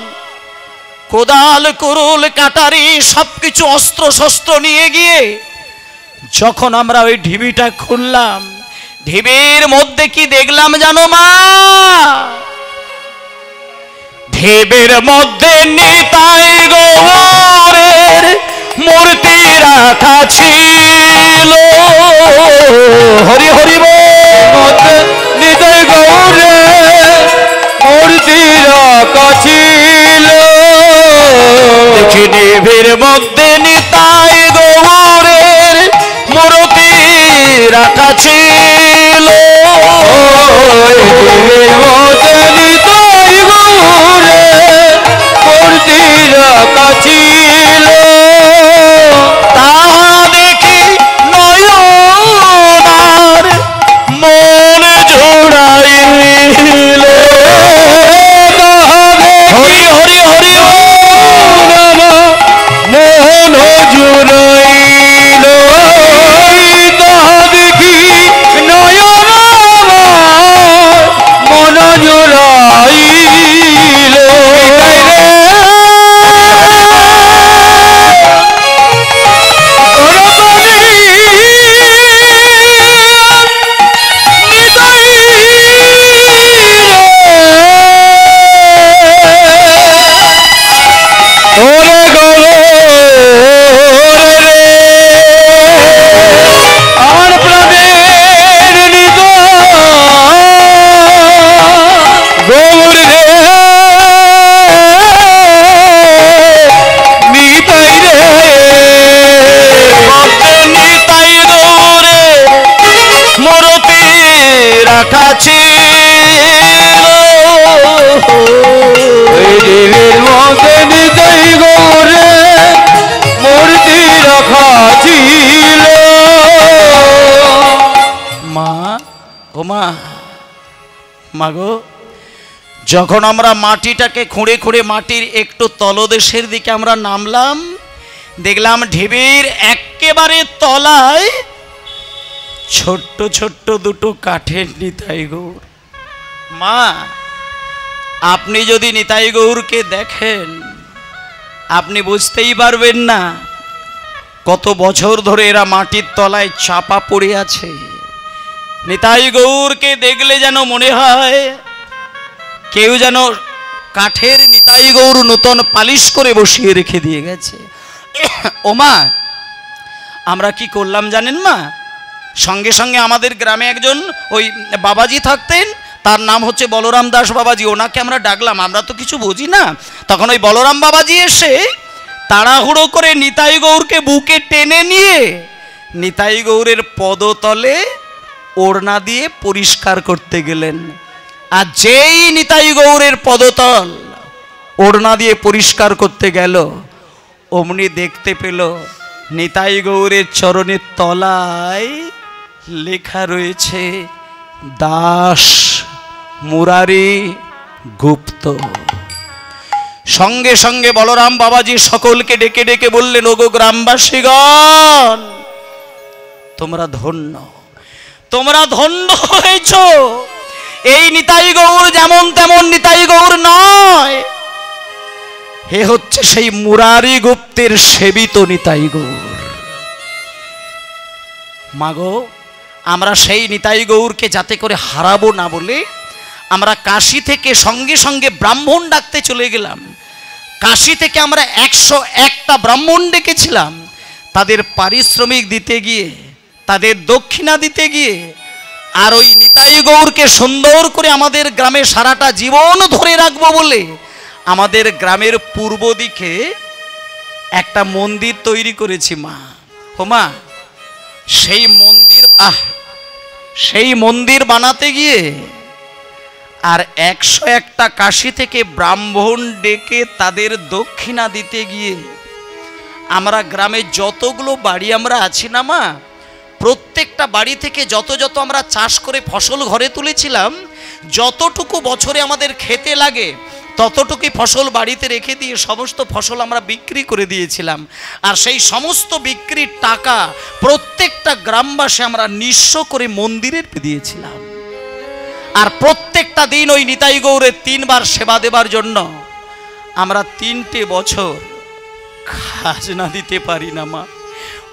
কোদাল, কুরুল, কাটারি সবকিছু অস্ত্র শস্ত্র নিয়ে গিয়ে যখন আমরা ওই ঢিবিটা খুললাম, ঢিবির মধ্যে কি দেখলাম জানো মা, ঢিবির মধ্যে নিতাই গৌরের মূর্তি রাখা ছিল। হরি হরি বল। নিতাই গৌরের মূর্তি রাখা ছিল। দেখি ঢিবির মধ্যে নিতাই গৌরের মূর্তি রাখা ছিল। ঢিবির মধ্যে নিতাই গৌরের মূর্তি রাখা ছিল। তাহা দেখি নয়নার মন জোড়াইল। হরি হরি হরি মোহন জুড়াইল। তাহা দেখি নয়ন মন জুড়াইল। আমার প্রাণের গৌর রে, নিতাই রে, নিতাই গৌরে মূর্তি রাখা ছিল। ওই দেবীর মধ্যে নিতাই গৌরে মূর্তি রাখা ছিল। মা, ও মা, মাগো, যখন আমরা মাটিটাকে খুঁড়ে খুঁড়ে মাটির একটু তলদেশের দিকে আমরা নামলাম, দেখলাম ঢিবির একেবারে তলায় ছোট্ট ছোট্ট দুটো কাঠের নিতাই গৌর। মা, আপনি যদি নিতাই গৌরকে দেখেন আপনি বুঝতেই পারবেন না কত বছর ধরে এরা মাটির তলায় চাপা পড়ে আছে। নিতাই গৌরকে দেখলে যেন মনে হয় কেউ যেন কাঠের নিতাই গৌর নূতন পালিশ করে বসিয়ে রেখে দিয়ে গেছে। ও মা, আমরা কি করলাম জানেন মা, সঙ্গে সঙ্গে আমাদের গ্রামে একজন ওই বাবাজি থাকতেন, তার নাম হচ্ছে বলরাম দাস বাবাজি, ওনাকে আমরা ডাকলাম, আমরা তো কিছু বুঝি না। তখন ওই বলরাম বাবাজি এসে তাড়াহুড়ো করে নিতাই গৌরকে বুকে টেনে নিয়ে নিতাই গৌরের পদতলে ওড়না দিয়ে পরিষ্কার করতে গেলেন। আর যেই নিতাই গৌরের পদতল ওড়না দিয়ে পরিষ্কার করতে গেল, অমনি দেখতে পেল নিতাই গৌরের চরণের তলায় লেখা রয়েছে দাস মুরারি গুপ্ত। সঙ্গে সঙ্গে বলরাম বাবাজি সকলকে ডেকে ডেকে বললেন, ওগো গ্রামবাসীগণ, তোমরা ধন্য, তোমরা ধন্য হয়েছ। এই নিতাই গৌর যেমন তেমন নিতাই গৌর নয়, হে হচ্ছে সেই মুরারি গুপ্তের সেবিত নিতাই গৌর। মাগো, আমরা সেই নিতাই গৌরকে যাতে করে হারাবো না বলে আমরা কাশী থেকে সঙ্গে সঙ্গে ব্রাহ্মণ ডাকতে চলে গেলাম। কাশী থেকে আমরা 101টা ব্রাহ্মণ ডেকেছিলাম। তাদের পারিশ্রমিক দিতে গিয়ে, তাদের দক্ষিণা দিতে গিয়ে, আর ওই নিতাই গৌরকে সুন্দর করে আমাদের গ্রামে সারাটা জীবন ধরে রাখবো বলে আমাদের গ্রামের পূর্ব দিকে একটা মন্দির তৈরি করেছি মা। ও মা, সেই মন্দির সেই মন্দির বানাতে গিয়ে আর 101টা কাশি থেকে ব্রাহ্মণ ডেকে তাদের দক্ষিণা দিতে গিয়ে আমরা গ্রামে যতগুলো বাড়ি আমরা আছি না মা, প্রত্যেকটা বাড়ি থেকে যত যত আমরা চাষ করে ফসল ঘরে তুলেছিলাম, যতটুকু বছরে আমাদের খেতে লাগে ততটুকুই ফসল বাড়িতে রেখে দিয়ে সমস্ত ফসল আমরা বিক্রি করে দিয়েছিলাম। আর সেই সমস্ত বিক্রির টাকা প্রত্যেকটা গ্রামবাসী আমরা নিঃস্ব করে মন্দিরে দিয়েছিলাম। আর প্রত্যেকটা দিন ওই নিতাই গৌরের 3 বার সেবা দেবার জন্য আমরা 3টে বছর খাজনা দিতে পারি না মা।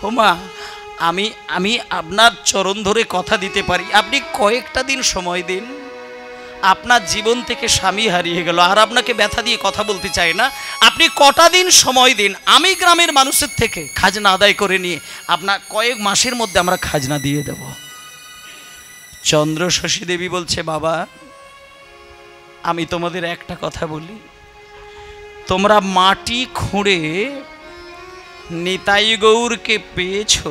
ও মা, আমি আপনার চরণ ধরে কথা দিতে পারি, আপনি কয়েকটা দিন সময় দিন। আপনার জীবন থেকে স্বামী হারিয়ে গেল, আর আপনাকে ব্যথা দিয়ে কথা বলতে চাই না, আপনি কটা দিন সময় দিন, আমি গ্রামের মানুষের থেকে খাজনা আদায় করে নিয়ে আপনার কয়েক মাসের মধ্যে আমরা খাজনা দিয়ে দেব। চন্দ্রশশী দেবী বলছে, বাবা আমি তোমাদের একটা কথা বলি, তোমরা মাটি খুঁড়ে নিতাই গৌরকে পেয়েছো,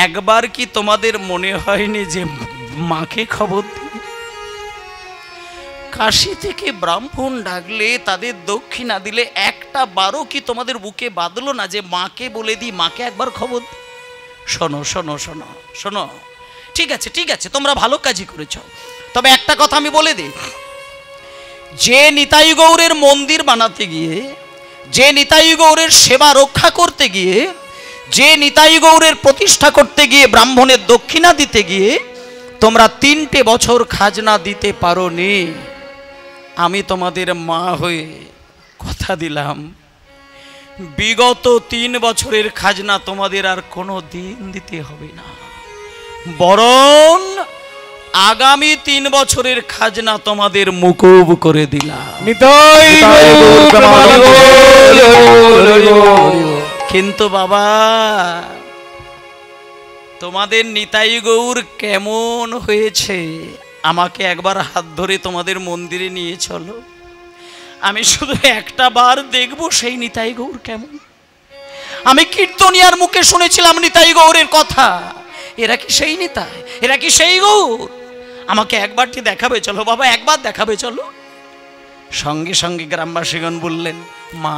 একবার কি তোমাদের মনে হয়নি যে মাকে খবর দিয়ে কাশি থেকে ব্রাহ্মণ ডাকলে তাদের দক্ষিণা দিলে একটা বারও কি তোমাদের বুকে বাঁধলো না যে মাকে বলে দিই, মাকে একবার খবর দিই? শোনো শোনো শোনো শোনো, ঠিক আছে ঠিক আছে, তোমরা ভালো কাজই করেছ, তবে একটা কথা আমি বলে দিই, যে নিতাই গৌরের মন্দির বানাতে গিয়ে, যে নিতাই গৌরের সেবা রক্ষা করতে গিয়ে, যে নিতাই গৌরের প্রতিষ্ঠা করতে গিয়ে ব্রাহ্মণের দক্ষিণা দিতে গিয়ে তোমরা 3টে বছর খাজনা দিতে পারোনি, আমি তোমাদের মা হয়ে কথা দিলাম বিগত 3 বছরের খাজনা তোমাদের আর কোনো দিন দিতে হবে না, বরং আগামী 3 বছরের খাজনা তোমাদের মুকুব করে দিলাম। কিন্তু বাবা, তোমাদের নিতাই গৌর কেমন হয়েছে আমাকে একবার হাত ধরে তোমাদের মন্দিরে নিয়ে চলো, আমি শুধু একটা বার দেখবো সেই নিতাই গৌর কেমন। আমি কীর্তনিয়ার মুখে শুনেছিলাম নিতাই গৌরের কথা, এরা কি সেই নিতাই, এরা কি সেই গৌর? আমাকে একবারটি দেখাবে চলো বাবা, একবার দেখাবে চলো। সঙ্গে সঙ্গে গ্রামবাসীগণ বললেন, মা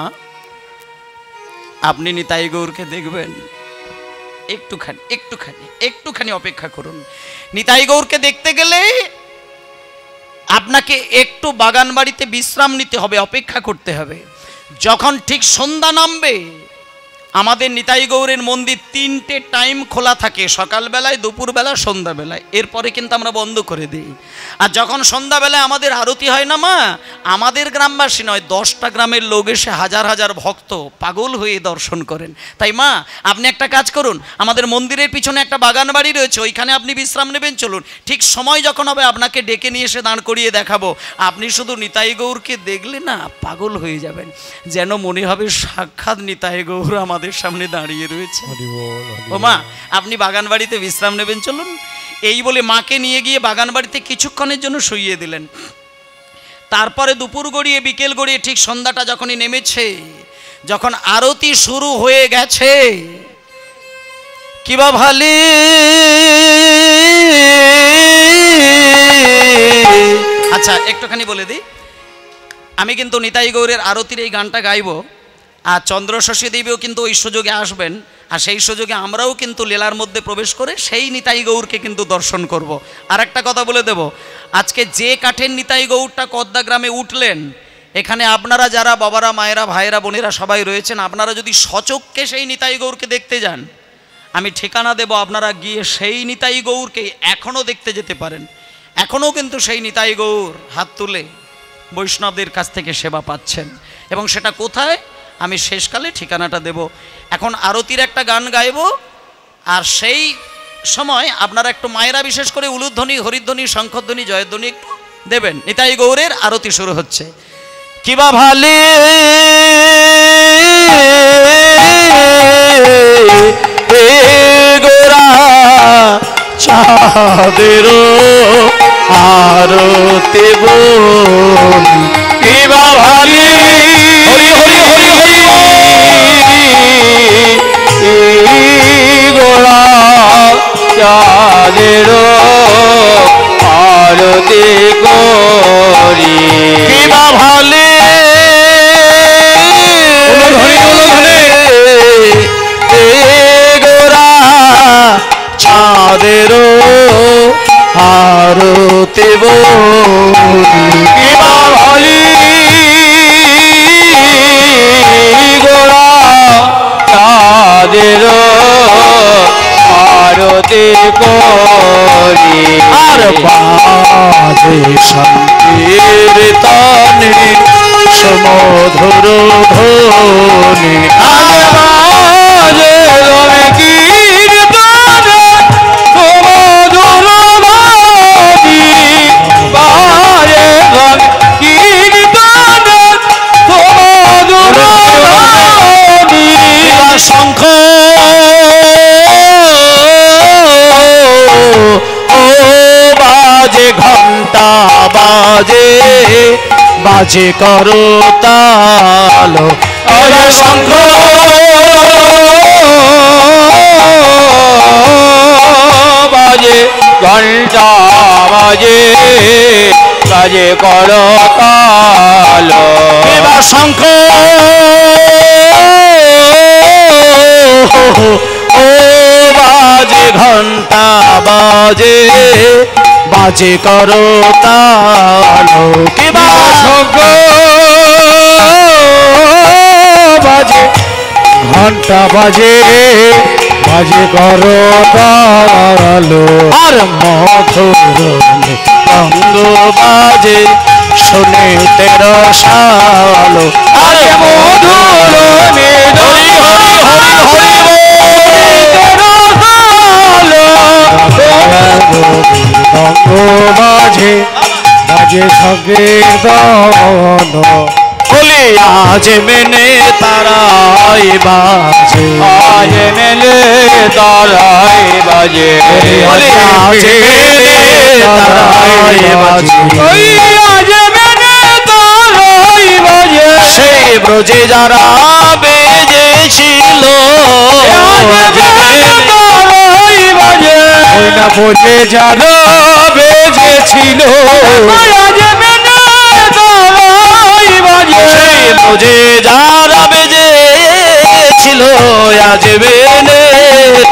আপনি নিতাই গৌরকে দেখবেন, একটুখানি একটুখানি একটুখানি অপেক্ষা করুন। নিতাই গৌরকে দেখতে গেলে আপনাকে একটু বাগান বাড়িতে বিশ্রাম নিতে হবে, অপেক্ষা করতে হবে। যখন ঠিক সন্ধ্যা নামবে, আমাদের নিতাই গৌরের মন্দির 3টে টাইম খোলা থাকে, সকালবেলায়, দুপুরবেলা, সন্ধ্যাবেলায়, এরপরে কিন্তু আমরা বন্ধ করে দিই। আর যখন সন্ধ্যাবেলায় আমাদের আরতি হয় না মা, আমাদের গ্রামবাসী নয় 10টা গ্রামের লোক এসে হাজার হাজার ভক্ত পাগল হয়ে দর্শন করেন। তাই মা আপনি একটা কাজ করুন, আমাদের মন্দিরের পিছনে একটা বাগান বাড়ি রয়েছে, ওইখানে আপনি বিশ্রাম নেবেন, চলুন। ঠিক সময় যখন হবে আপনাকে ডেকে নিয়ে এসে দাঁড় করিয়ে দেখাবো, আপনি শুধু নিতাই গৌরকে দেখলে না পাগল হয়ে যাবেন, যেন মনে হবে সাক্ষাৎ নিতাই গৌর আমাদের সামনে দাঁড়িয়ে রয়েছে। ও মা আপনি বাগান বাড়িতে বিশ্রাম নেবেন, চলুন। এই বলে মাকে নিয়ে গিয়ে বাগান বাড়িতে কিছুক্ষণের জন্য শুইয়ে দিলেন। তারপরে দুপুর গড়িয়ে বিকেল গড়িয়ে ঠিক সন্ধ্যাটা যখনই নেমেছে, যখন আরতি শুরু হয়ে গেছে, কিবা ভালি আচ্ছা একটুখানি বলে দিই, আমি কিন্তু নিতাই গৌরের আরতির এই গানটা গাইব, আর চন্দ্রশশী দেবীও কিন্তু ওই সুযোগে আসবেন, আর সেই সুযোগে আমরাও কিন্তু লীলার মধ্যে প্রবেশ করে সেই নিতাই গৌরকে কিন্তু দর্শন করব। আর একটা কথা বলে দেব, আজকে যে কাঠের নিতাই গৌরটা কদ্দা গ্রামে উঠলেন, এখানে আপনারা যারা বাবারা, মায়েরা, ভাইয়েরা, বোনেরা সবাই রয়েছেন, আপনারা যদি সচক্ষে সেই নিতাই গৌরকে দেখতে যান, আমি ঠিকানা দেব, আপনারা গিয়ে সেই নিতাই গৌরকে এখনও দেখতে যেতে পারেন। এখনও কিন্তু সেই নিতাই গৌর হাত তুলে বৈষ্ণবদের কাছ থেকে সেবা পাচ্ছেন। এবং সেটা কোথায় আমি শেষকালে ঠিকানাটা দেব। এখন আরতির একটা গান গাইব, আর সেই সময় আপনারা একটু মায়েরা বিশেষ করে উলুধ্বনি, হরিধ্বনি, শঙ্খধ্বনি, জয়ধ্বনি একটু দেবেন। নিতাই গৌরের আরতি শুরু হচ্ছে। কিবা ভালে গোরা চাঁদের আরতি বল, কিবা ভালে হরি হরি হরি হরি গোরা চাঁদের আরতি করি কিবা ভালে গোরা চাঁদের আরতি কিবা ভালি গোড়া তাদের আরতি করি আর বাজে সংকীর্তনে সমধুর ধ্বনি আর বাজে কীর্তনে সমধুর ধ্বনি বাজে কীর্তনে সমধুর ধ্বনি শঙ্খ ও বাজে ঘন্টা বাজে বাজে করতাল শঙ্খ বাজে ঘন্টা বাজে বাজে করতাল এবার শঙ্খ ও বাজে ঘন্টা বাজে বাজে করতাল কিবা শঙ্খ বাজে ঘন্টা বাজে বাজে করতাল আর মধুর রঙ্গ বাজে শুনে তেরো সাল আরে মধুর নিদরি হরি হরি হরি রঙ্গ বাজে বাজে সংকীর্তন বলি আজ মেনে তারাই বাজে আজ মেলে তারাই বাজে বলি আজ মেনে তারাই বাজে ওই আজ মেলে তারাই বাজে সেই ব্রজে যারা বেজেছিল আজ মেলে তারাই বাজে ওই না বোঝে যারা বেজেছিল আজ মেলে তারাই বাজে সেই ব্রজে যারা বেজেছিল আজ বেনে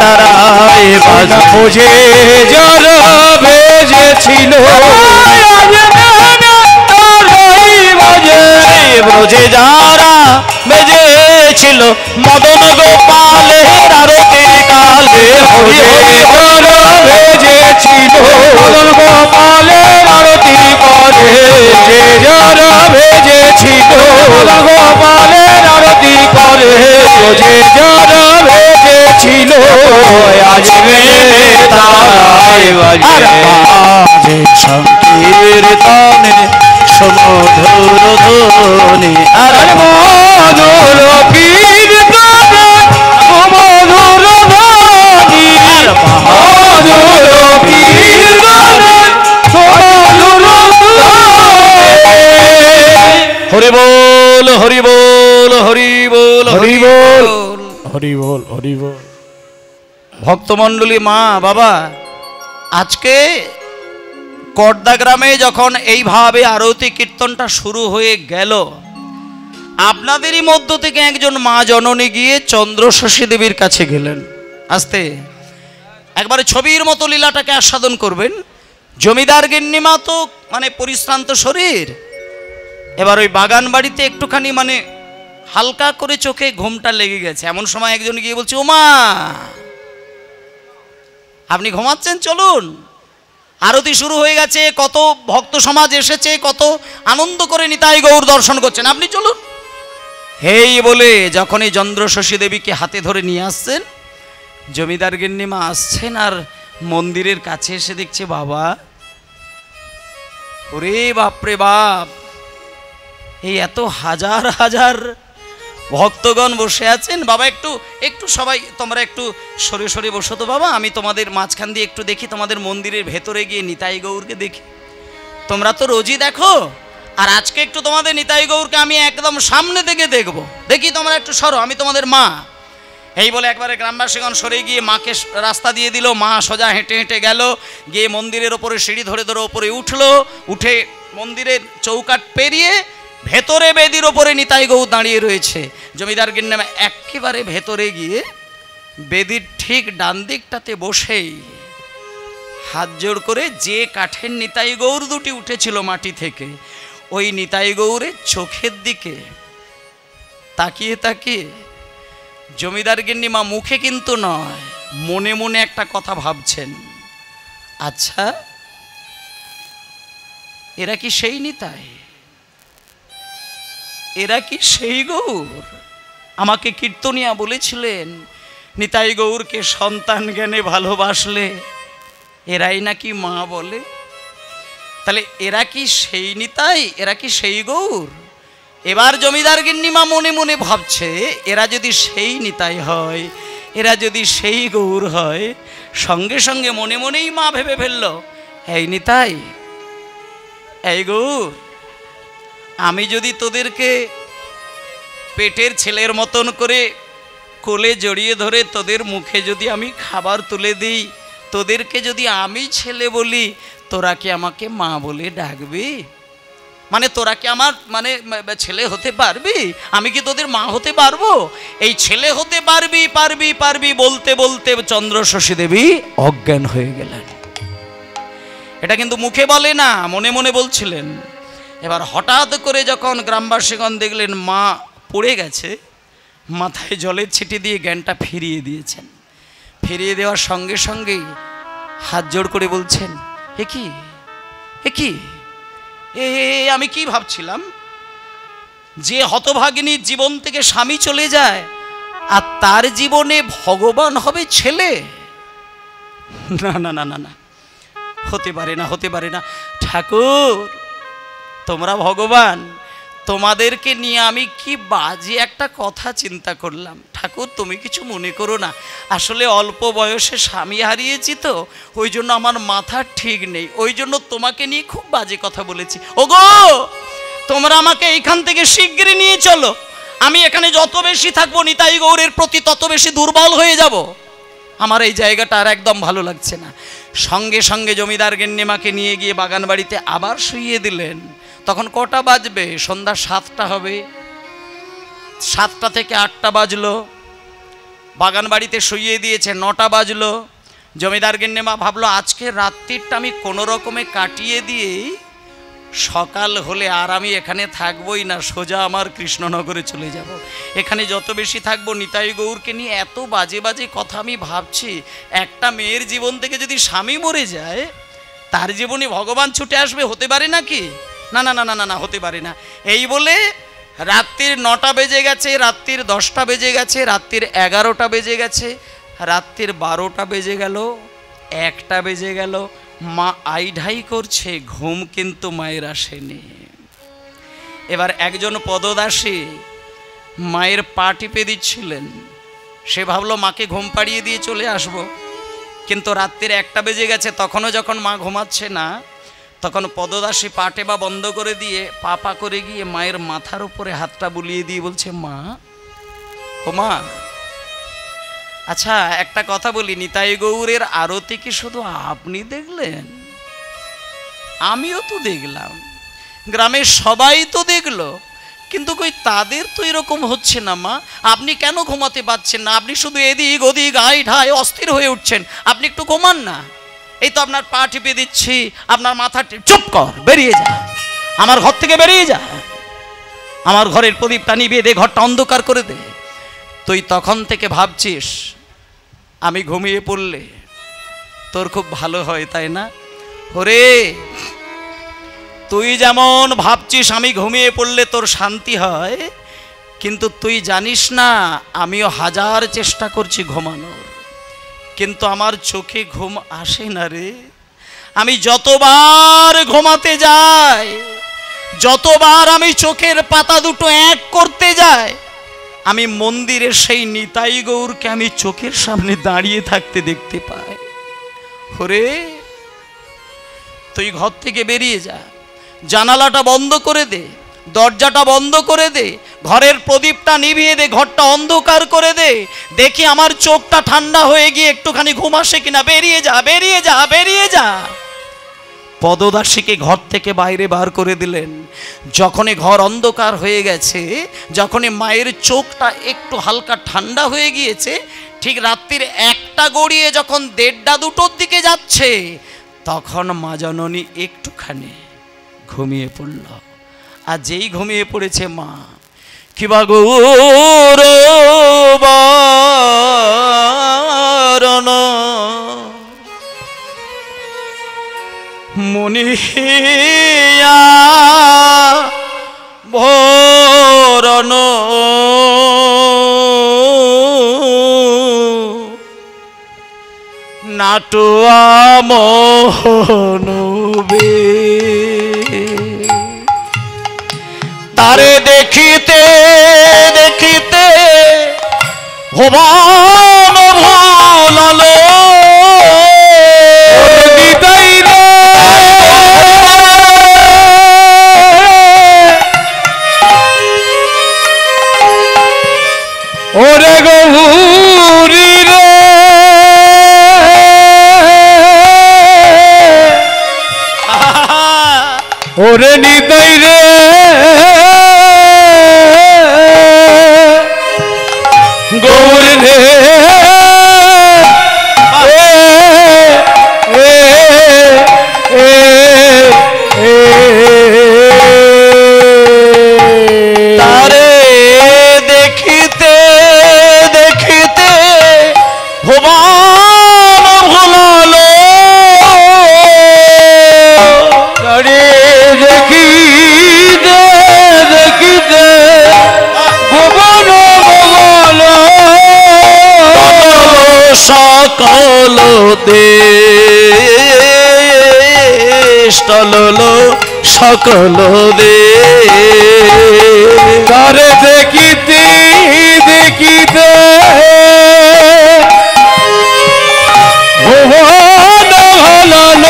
তারাই বাজা বোঝে যারা বেজেছিল আজ মেলে তারাই বাজে সেই ব্রজে যারা বেজেছিল মদন গোপালের আরতি কালে হরি হরি যারা বেজেছিল মদন গোপালের আরতি করে যে যারা বেজেছিল মদন গোপালের আরতি করে যে যারা বেজেছিল আজ মেলে তারাই বাজে বাজে সংকীর্তনে সমধুর ধ্বনি আর আর মধুর কীর্তনে মধুর ধ্বনি মধুর কীর্তনে মধুর ধ্বনি হরি বল হরি বল হরি বল হরি বল হরি বল হরি বল ভক্তমণ্ডলী মা বাবা আজকে কর্দা গ্রামে যখন এইভাবে আরতি কীর্তনটা শুরু হয়ে গেল আপনাদেরই মধ্য থেকে একজন মা জননী গিয়ে চন্দ্রশশী দেবীর কাছে গেলেন আস্তে একবারে ছবির মতো লীলাটাকে আস্বাদন করবেন জমিদার গিন্নিমা তো মানে পরিশ্রান্ত শরীর এবার ওই বাগান বাড়িতে একটুখানি মানে হালকা করে চোখে ঘুমটা লেগে গেছে এমন সময় একজন গিয়ে বলছে ওমা আপনি ঘুমাচ্ছেন চলুন আরতি শুরু হয়ে গেছে কত ভক্ত সমাজ এসেছে কত আনন্দ করে নিতাই গৌর দর্শন করছেন আপনি চলুন হেই বলে যখনই চন্দ্রশশী দেবীকে হাতে ধরে নিয়ে আসছেন জমিদার গিন্নিমা আসছেন আর মন্দিরের কাছে এসে দেখছে বাবা ওরে বাপরে বাপ এই এত হাজার হাজার ভক্তগণ বসে আছেন বাবা একটু একটু সবাই তোমরা একটু সরে সরে বসো তো বাবা আমি তোমাদের মাঝখান দিয়ে একটু দেখি তোমাদের মন্দিরের ভেতরে গিয়ে নিতাই গৌরকে দেখি তোমরা তো রোজই দেখো আর আজকে একটু তোমাদের নিতাই গৌরকে আমি একদম সামনে থেকে দেখবো দেখি তোমরা একটু সরো আমি তোমাদের মা এই বলে একবারে গ্রামবাসীগণ সরে গিয়ে মাকে রাস্তা দিয়ে দিল। মা সোজা হেঁটে হেঁটে গেল, গিয়ে মন্দিরের ওপরে সিঁড়ি ধরে ধরে ওপরে উঠলো। উঠে মন্দিরের চৌকাঠ পেরিয়ে ভেতরে বেদির ওপরে নিতাই গৌর দাঁড়িয়ে রয়েছে। জমিদার গিন্নিমা একেবারে ভেতরে গিয়ে বেদির ঠিক ডান দিকটাতে বসেই হাত জোড় করে যে কাঠের নিতাই গৌর দুটি উঠেছিল মাটি থেকে, ওই নিতাই গৌরের চোখের দিকে তাকিয়ে তাকিয়ে জমিদার গিন্নিমা মুখে কিন্তু নয়, মনে মনে একটা কথা ভাবছেন, আচ্ছা এরা কি সেই নিতাই? এরা কি সেই গৌর? আমাকে কীর্তনিয়া বলেছিলেন নিতাই গৌরকে সন্তান জ্ঞানে ভালোবাসলে এরাই নাকি মা বলে। তাহলে এরা কি সেই নিতাই? এরা কি সেই গৌর? এবার জমিদার গিন্নিমা মনে মনে ভাবছে, এরা যদি সেই নিতাই হয়, এরা যদি সেই গৌর হয়, সঙ্গে সঙ্গে মনে মনেই মা ভেবে ফেলল, এই নিতাই, এই গৌর, আমি যদি তোদেরকে পেটের ছেলের মতন করে কোলে জড়িয়ে ধরে তোদের মুখে যদি আমি খাবার তুলে দিই, তোদেরকে যদি আমি ছেলে বলি, তোরা কি আমাকে মা বলে ডাকবি? মানে তোরা কি আমার মানে ছেলে হতে পারবি? আমি কি তোদের মা হতে পারবো? এই ছেলে হতে পারবি পারবি পারবি বলতে বলতে চন্দ্রশশী দেবী অজ্ঞান হয়ে গেলেন। এটা কিন্তু মুখে বলে না, মনে মনে বলছিলেন। এবার হঠাৎ করে যখন গ্রামবাসীগণ দেখলেন মা পড়ে গেছে, মাথায় জলের ছিটি দিয়ে জ্ঞানটা ফিরিয়ে দিয়েছেন। ফিরিয়ে দেওয়ার সঙ্গে সঙ্গেই হাত জোড় করে বলছেন, এ কি, এ কি, আমি কি ভাবছিলাম যে হতভাগিনীর জীবন থেকে স্বামী চলে যায় আর তার জীবনে ভগবান হবে ছেলে? না না না না না, হতে পারে না, হতে পারে না। ঠাকুর তোমরা ভগবান, তোমাদেরকে নিয়ে আমি কি বাজে একটা কথা চিন্তা করলাম। ঠাকুর তুমি কিছু মনে করো না, আসলে অল্প বয়সে স্বামী হারিয়েছি তো, ওই জন্য আমার মাথা ঠিক নেই, ওই জন্য তোমাকে নিয়ে খুব বাজে কথা বলেছি। ওগো তোমরা আমাকে এইখান থেকে শিগগিরই নিয়ে চলো, আমি এখানে যত বেশি থাকবো নিতাই গৌরের প্রতি তত বেশি দুর্বল হয়ে যাব, আমার এই জায়গাটা আর একদম ভালো লাগছে না। সঙ্গে সঙ্গে জমিদার গিন্নিমাকে নিয়ে গিয়ে বাগান বাড়িতে আবার শুইয়ে দিলেন। তখন কটা বাজবে? সন্ধ্যা 7টা হবে। 7টা থেকে 8টা বাজলো। বাগান বাড়িতে শুইয়ে দিয়েছে, 9টা বাজলো। জমিদার গিন্নিমা ভাবলো আজকে রাত্রিটা আমি কোনো রকমে কাটিয়ে দিয়ে সকাল হলে আর আমি এখানে থাকবোই না, সোজা আমার কৃষ্ণনগরে চলে যাব। এখানে যত বেশি থাকবো নিতাই গৌরকে নিয়ে এত বাজে বাজে কথা আমি ভাবছি। একটা মেয়ের জীবন থেকে যদি স্বামী মরে যায়, তার জীবনে ভগবান ছুটে আসবে, হতে পারে নাকি? না না না না না, হতে পারে না। এই বলে রাত্রির 9টা বেজে গেছে, রাত্রির 10টা বেজে গেছে, রাত্রির 11টা বেজে গেছে, রাত্রির 12টা বেজে গেল, 1টা বেজে গেল। মা আইঢাই করছে, ঘুম কিন্তু মায়ের আসেনি। এবার একজন পদদাসী মায়ের পা টিপে দিচ্ছিলেন, সে ভাবলো মাকে ঘুম পাড়িয়ে দিয়ে চলে আসব, কিন্তু রাত্রির 1টা বেজে গেছে, তখনও যখন মা ঘুমাচ্ছে না, তখন পদদাসী পা টেপা বন্ধ করে দিয়ে পা করে গিয়ে মায়ের মাথার উপরে হাতটা বুলিয়ে দিয়ে বলছে, মা, ও মা, আচ্ছা একটা কথা বলি, নিতাই গৌরের আরতি কি শুধু আপনি দেখলেন? আমিও তো দেখলাম, গ্রামের সবাই তো দেখলো, কিন্তু কই তাদের তো এরকম হচ্ছে না। মা আপনি কেন ঘুমাতে পারছেন না? আপনি শুধু এদিক ওদিক আই ঢাই অস্থির হয়ে উঠছেন, আপনি একটু ঘুমান না। এই তো আপনার পা টিপে দিচ্ছি, আপনার মাথা চুপ কর, বেরিয়ে যা, আমার ঘর থেকে বেরিয়ে যা, আমার ঘরের প্রদীপটা নিভিয়ে দে, ঘরটা অন্ধকার করে দে। তুই তখন থেকে ভাবছিস আমি ঘুমিয়ে পড়লে তোর খুব ভালো হয়, তাই না? ওরে তুই যেমন ভাবছিস আমি ঘুমিয়ে পড়লে তোর শান্তি হয়, কিন্তু তুই জানিস না আমিও হাজার চেষ্টা করছি ঘুমানোর, কিন্তু আমার চোখে ঘুম আসে না রে। আমি যতবার ঘুমাতে যাই, যতবার আমি চোখের পাতা দুটো এক করতে যাই, আমি মন্দিরের সেই নিতাই গৌরকে আমি চোখের সামনে দাঁড়িয়ে থাকতে দেখতে পাই। ওরে তুই ঘর থেকে বেরিয়ে যা, জানালাটা বন্ধ করে দে, দরজাটা বন্ধ করে দে, ঘরের প্রদীপটা নিভিয়ে দে, ঘরটা অন্ধকার করে দে, দেখি আমার চোখটা ঠান্ডা হয়ে গিয়ে একটুখানি ঘুম আসে কিনা, বেরিয়ে যা বেরিয়ে যা বেরিয়ে যা। পদদাসীকে ঘর থেকে বাইরে বার করে দিলেন। যখনই ঘর অন্ধকার হয়ে গেছে, যখনই মায়ের চোখটা একটু হালকা ঠান্ডা হয়ে গিয়েছে, ঠিক রাত্রির 1টা গড়িয়ে যখন 1:30 2টোর দিকে যাচ্ছে, তখন মা জননী একটুখানি ঘুমিয়ে পড়ল। আর যেই ঘুমিয়ে পড়েছে মা, কিবা গৌর বরণ মুনিয়া ভরণ নাটুয়া মোহনবে, তারে দেখিতে দেখিতে ভুবন ভুলালো। ওরে গৌরী রে, ওরে নিতাই রে, গৌরী রে, তারে দেখিতে দেখিতে ভুবন ভুলালো। তারে দেখিতে দেখিতে ভুবন ভুলাল, সকল দেশ টলল সকল দেশ। তারে দেখিতে দেখিতে ভুবন ভুলাল,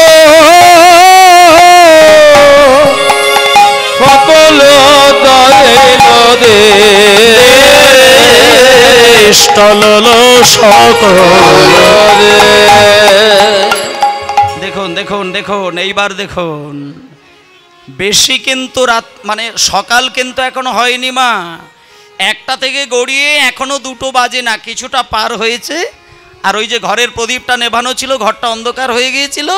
সকল দেশ টলল সকল দেশ। দেখুন দেখুন দেখুন, এইবার দেখুন, বেশি কিন্তু রাত মানে সকাল কিন্তু এখনো হয়নি মা, 1টা থেকে গড়িয়ে এখনো 2টো বাজে না, কিছুটা পার হয়েছে। আর ওই যে ঘরের প্রদীপটা নেভানো ছিল, ঘরটা অন্ধকার হয়ে গিয়েছিল।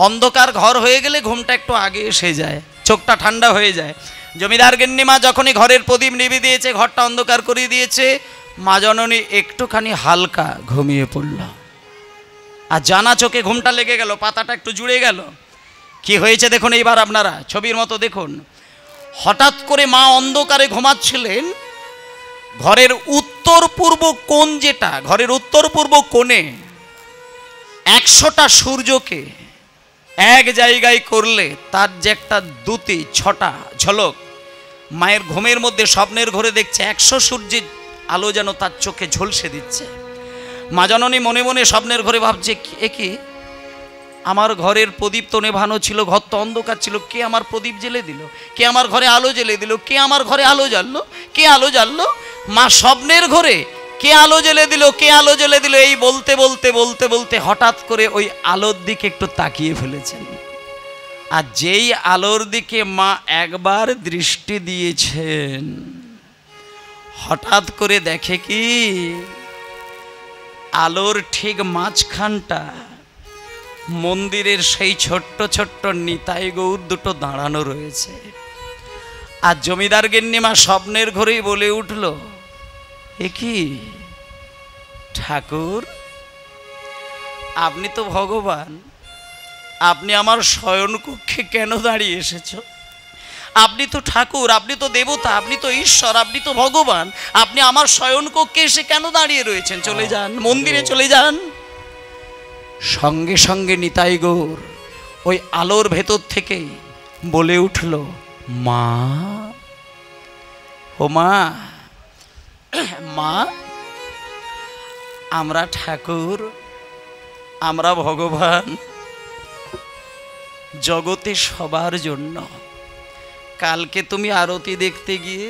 অন্ধকার ঘর হয়ে গেলে ঘুমটা একটু আগে এসে যায়, চোখটা ঠান্ডা হয়ে যায়। জমিদার গিন্নিমা যখনই ঘরের প্রদীপ নিভিয়ে দিয়েছে, ঘরটা অন্ধকার করে দিয়েছে, মা জননী একটুখানি হালকা ঘুমিয়ে পড়ল। আর জানা চোখে ঘুমটা লেগে গেল, পাতাটা একটু জুড়ে গেল। কি হয়েছে দেখুন এইবার আপনারা ছবির মতো দেখুন। হঠাৎ করে মা অন্ধকারে ঘুমাচ্ছিলেন, ঘরের উত্তর পূর্ব কোণ, যেটা ঘরের উত্তর পূর্ব কোণে 100টা সূর্যকে এক জায়গায় করলে তার যে একটা দুটি ছটা ঝলক, মায়ের ঘুমের মধ্যে স্বপ্নের ঘরে দেখছে 100 সূর্যের আলো যেন তার চোখে ঝলসে দিচ্ছে। মা জননী মনে মনে স্বপ্নের ঘরে ভাবছে, কি আমার ঘরের প্রদীপ তো নেভানো ছিল, ঘর তো অন্ধকার ছিল, কে আমার প্রদীপ জ্বেলে দিল, কে আমার ঘরে আলো জ্বেলে দিল, কে আমার ঘরে আলো জ্বাললো, কে আলো জ্বাললো। মা স্বপ্নের ঘরে কে আলো জ্বেলে দিল, কে আলো জ্বেলে দিল, এই বলতে বলতে বলতে বলতে হঠাৎ করে ওই আলোর দিকে একটু তাকিয়ে ফেলেছেন। আর যেই আলোর দিকে মা একবার দৃষ্টি দিয়েছেন, হঠাৎ করে দেখে কি আলোর ঠিক মাঝখানটা মন্দিরের সেই ছোট্ট ছোট্ট নিতাই গৌর দুটো দাঁড়ানো রয়েছে। আর জমিদার গিন্নিমা স্বপ্নের ঘরেই বলে উঠল, এ কি ঠাকুর, আপনি তো ভগবান, আপনি আমার শয়নকক্ষে কেন দাঁড়িয়ে এসেছো? আপনি তো ঠাকুর, আপনি তো দেবতা, আপনি তো ঈশ্বর, আপনি তো ভগবান, আপনি আমার শয়নকক্ষে এসে কেন দাঁড়িয়ে রয়েছেন? চলে যান, মন্দিরে চলে যান। সঙ্গে সঙ্গে নিতাই গৌর ওই আলোর ভেতর থেকে বলে উঠল, মা, ও মা, মা, আমরা ঠাকুর, আমরা ভগবান, জগতে সবার জন্য, কালকে তুমি আরতি দেখতে গিয়ে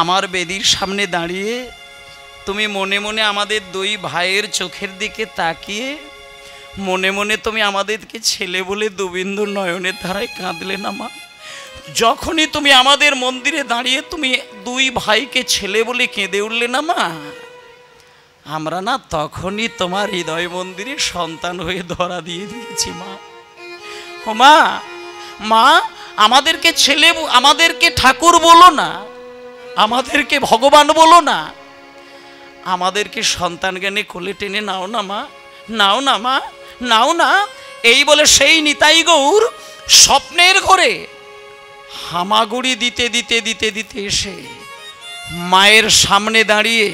আমার বেদির সামনে দাঁড়িয়ে তুমি মনে মনে আমাদের দুই ভাইয়ের চোখের দিকে তাকিয়ে মনে মনে তুমি আমাদেরকে ছেলে বলে দুবিন্দু নয়নের ধারায় কাঁদলে না মা। যখনই তুমি আমাদের মন্দিরে দাঁড়িয়ে তুমি দুই ভাইকে ছেলে বলে কেঁদে উঠলে না মা, আমরা না তখনই তোমার হৃদয় মন্দিরে সন্তান হয়ে ধরা দিয়ে দিয়েছি মা। ও মা, মা আমাদেরকে ছেলে, আমাদেরকে ঠাকুর বলো না, আমাদেরকে ভগবান বলো না, আমাদেরকে সন্তান জ্ঞানে কোলে টেনে নাও না মা, নাও না মা, নাও না। এই বলে সেই নিতাই গৌর স্বপ্নের ঘরে হামাগুড়ি দিতে দিতে দিতে দিতে এসে মায়ের সামনে দাঁড়িয়ে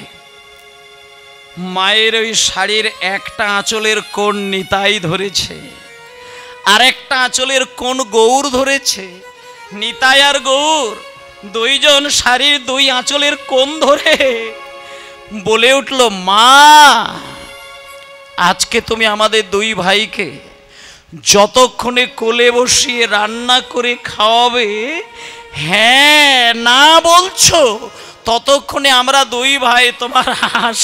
মায়ের ওই শাড়ির একটা আঁচলের কোণ নিতাই ধরেছে, আর একটা আঁচলের কোণ গৌর ধরেছে। নিতাই আর গৌর দুইজন শাড়ির দুই আঁচলের কোণ ধরে বলে উঠল, মা আজকে তুমি আমাদের দুই ভাইকে যতক্ষণে কোলে বসিয়ে রান্না করে খাওয়াবে, হ্যাঁ না বলছো, ততক্ষণে আমরা দুই ভাই তোমার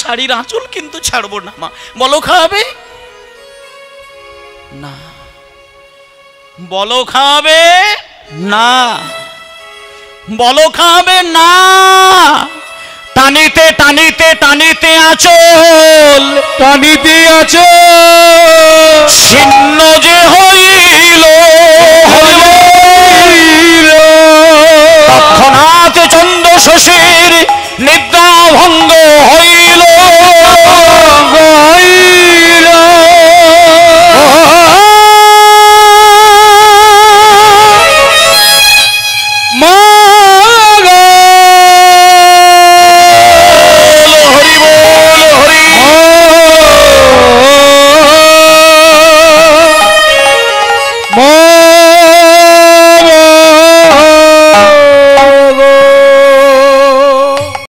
শাড়ির আঁচল কিন্তু ছাড়বো না মা। বলো খাওয়াবে না, বলো খাওয়াবে না, বলো খাওয়াবে না। টানিতে টানিতে টানিতে আঁচল, টানিতে আঁচল ছিন্ন যে হইল, তৎক্ষণাৎ চন্দ্র শশীর নিদ্রা ভঙ্গ হইল।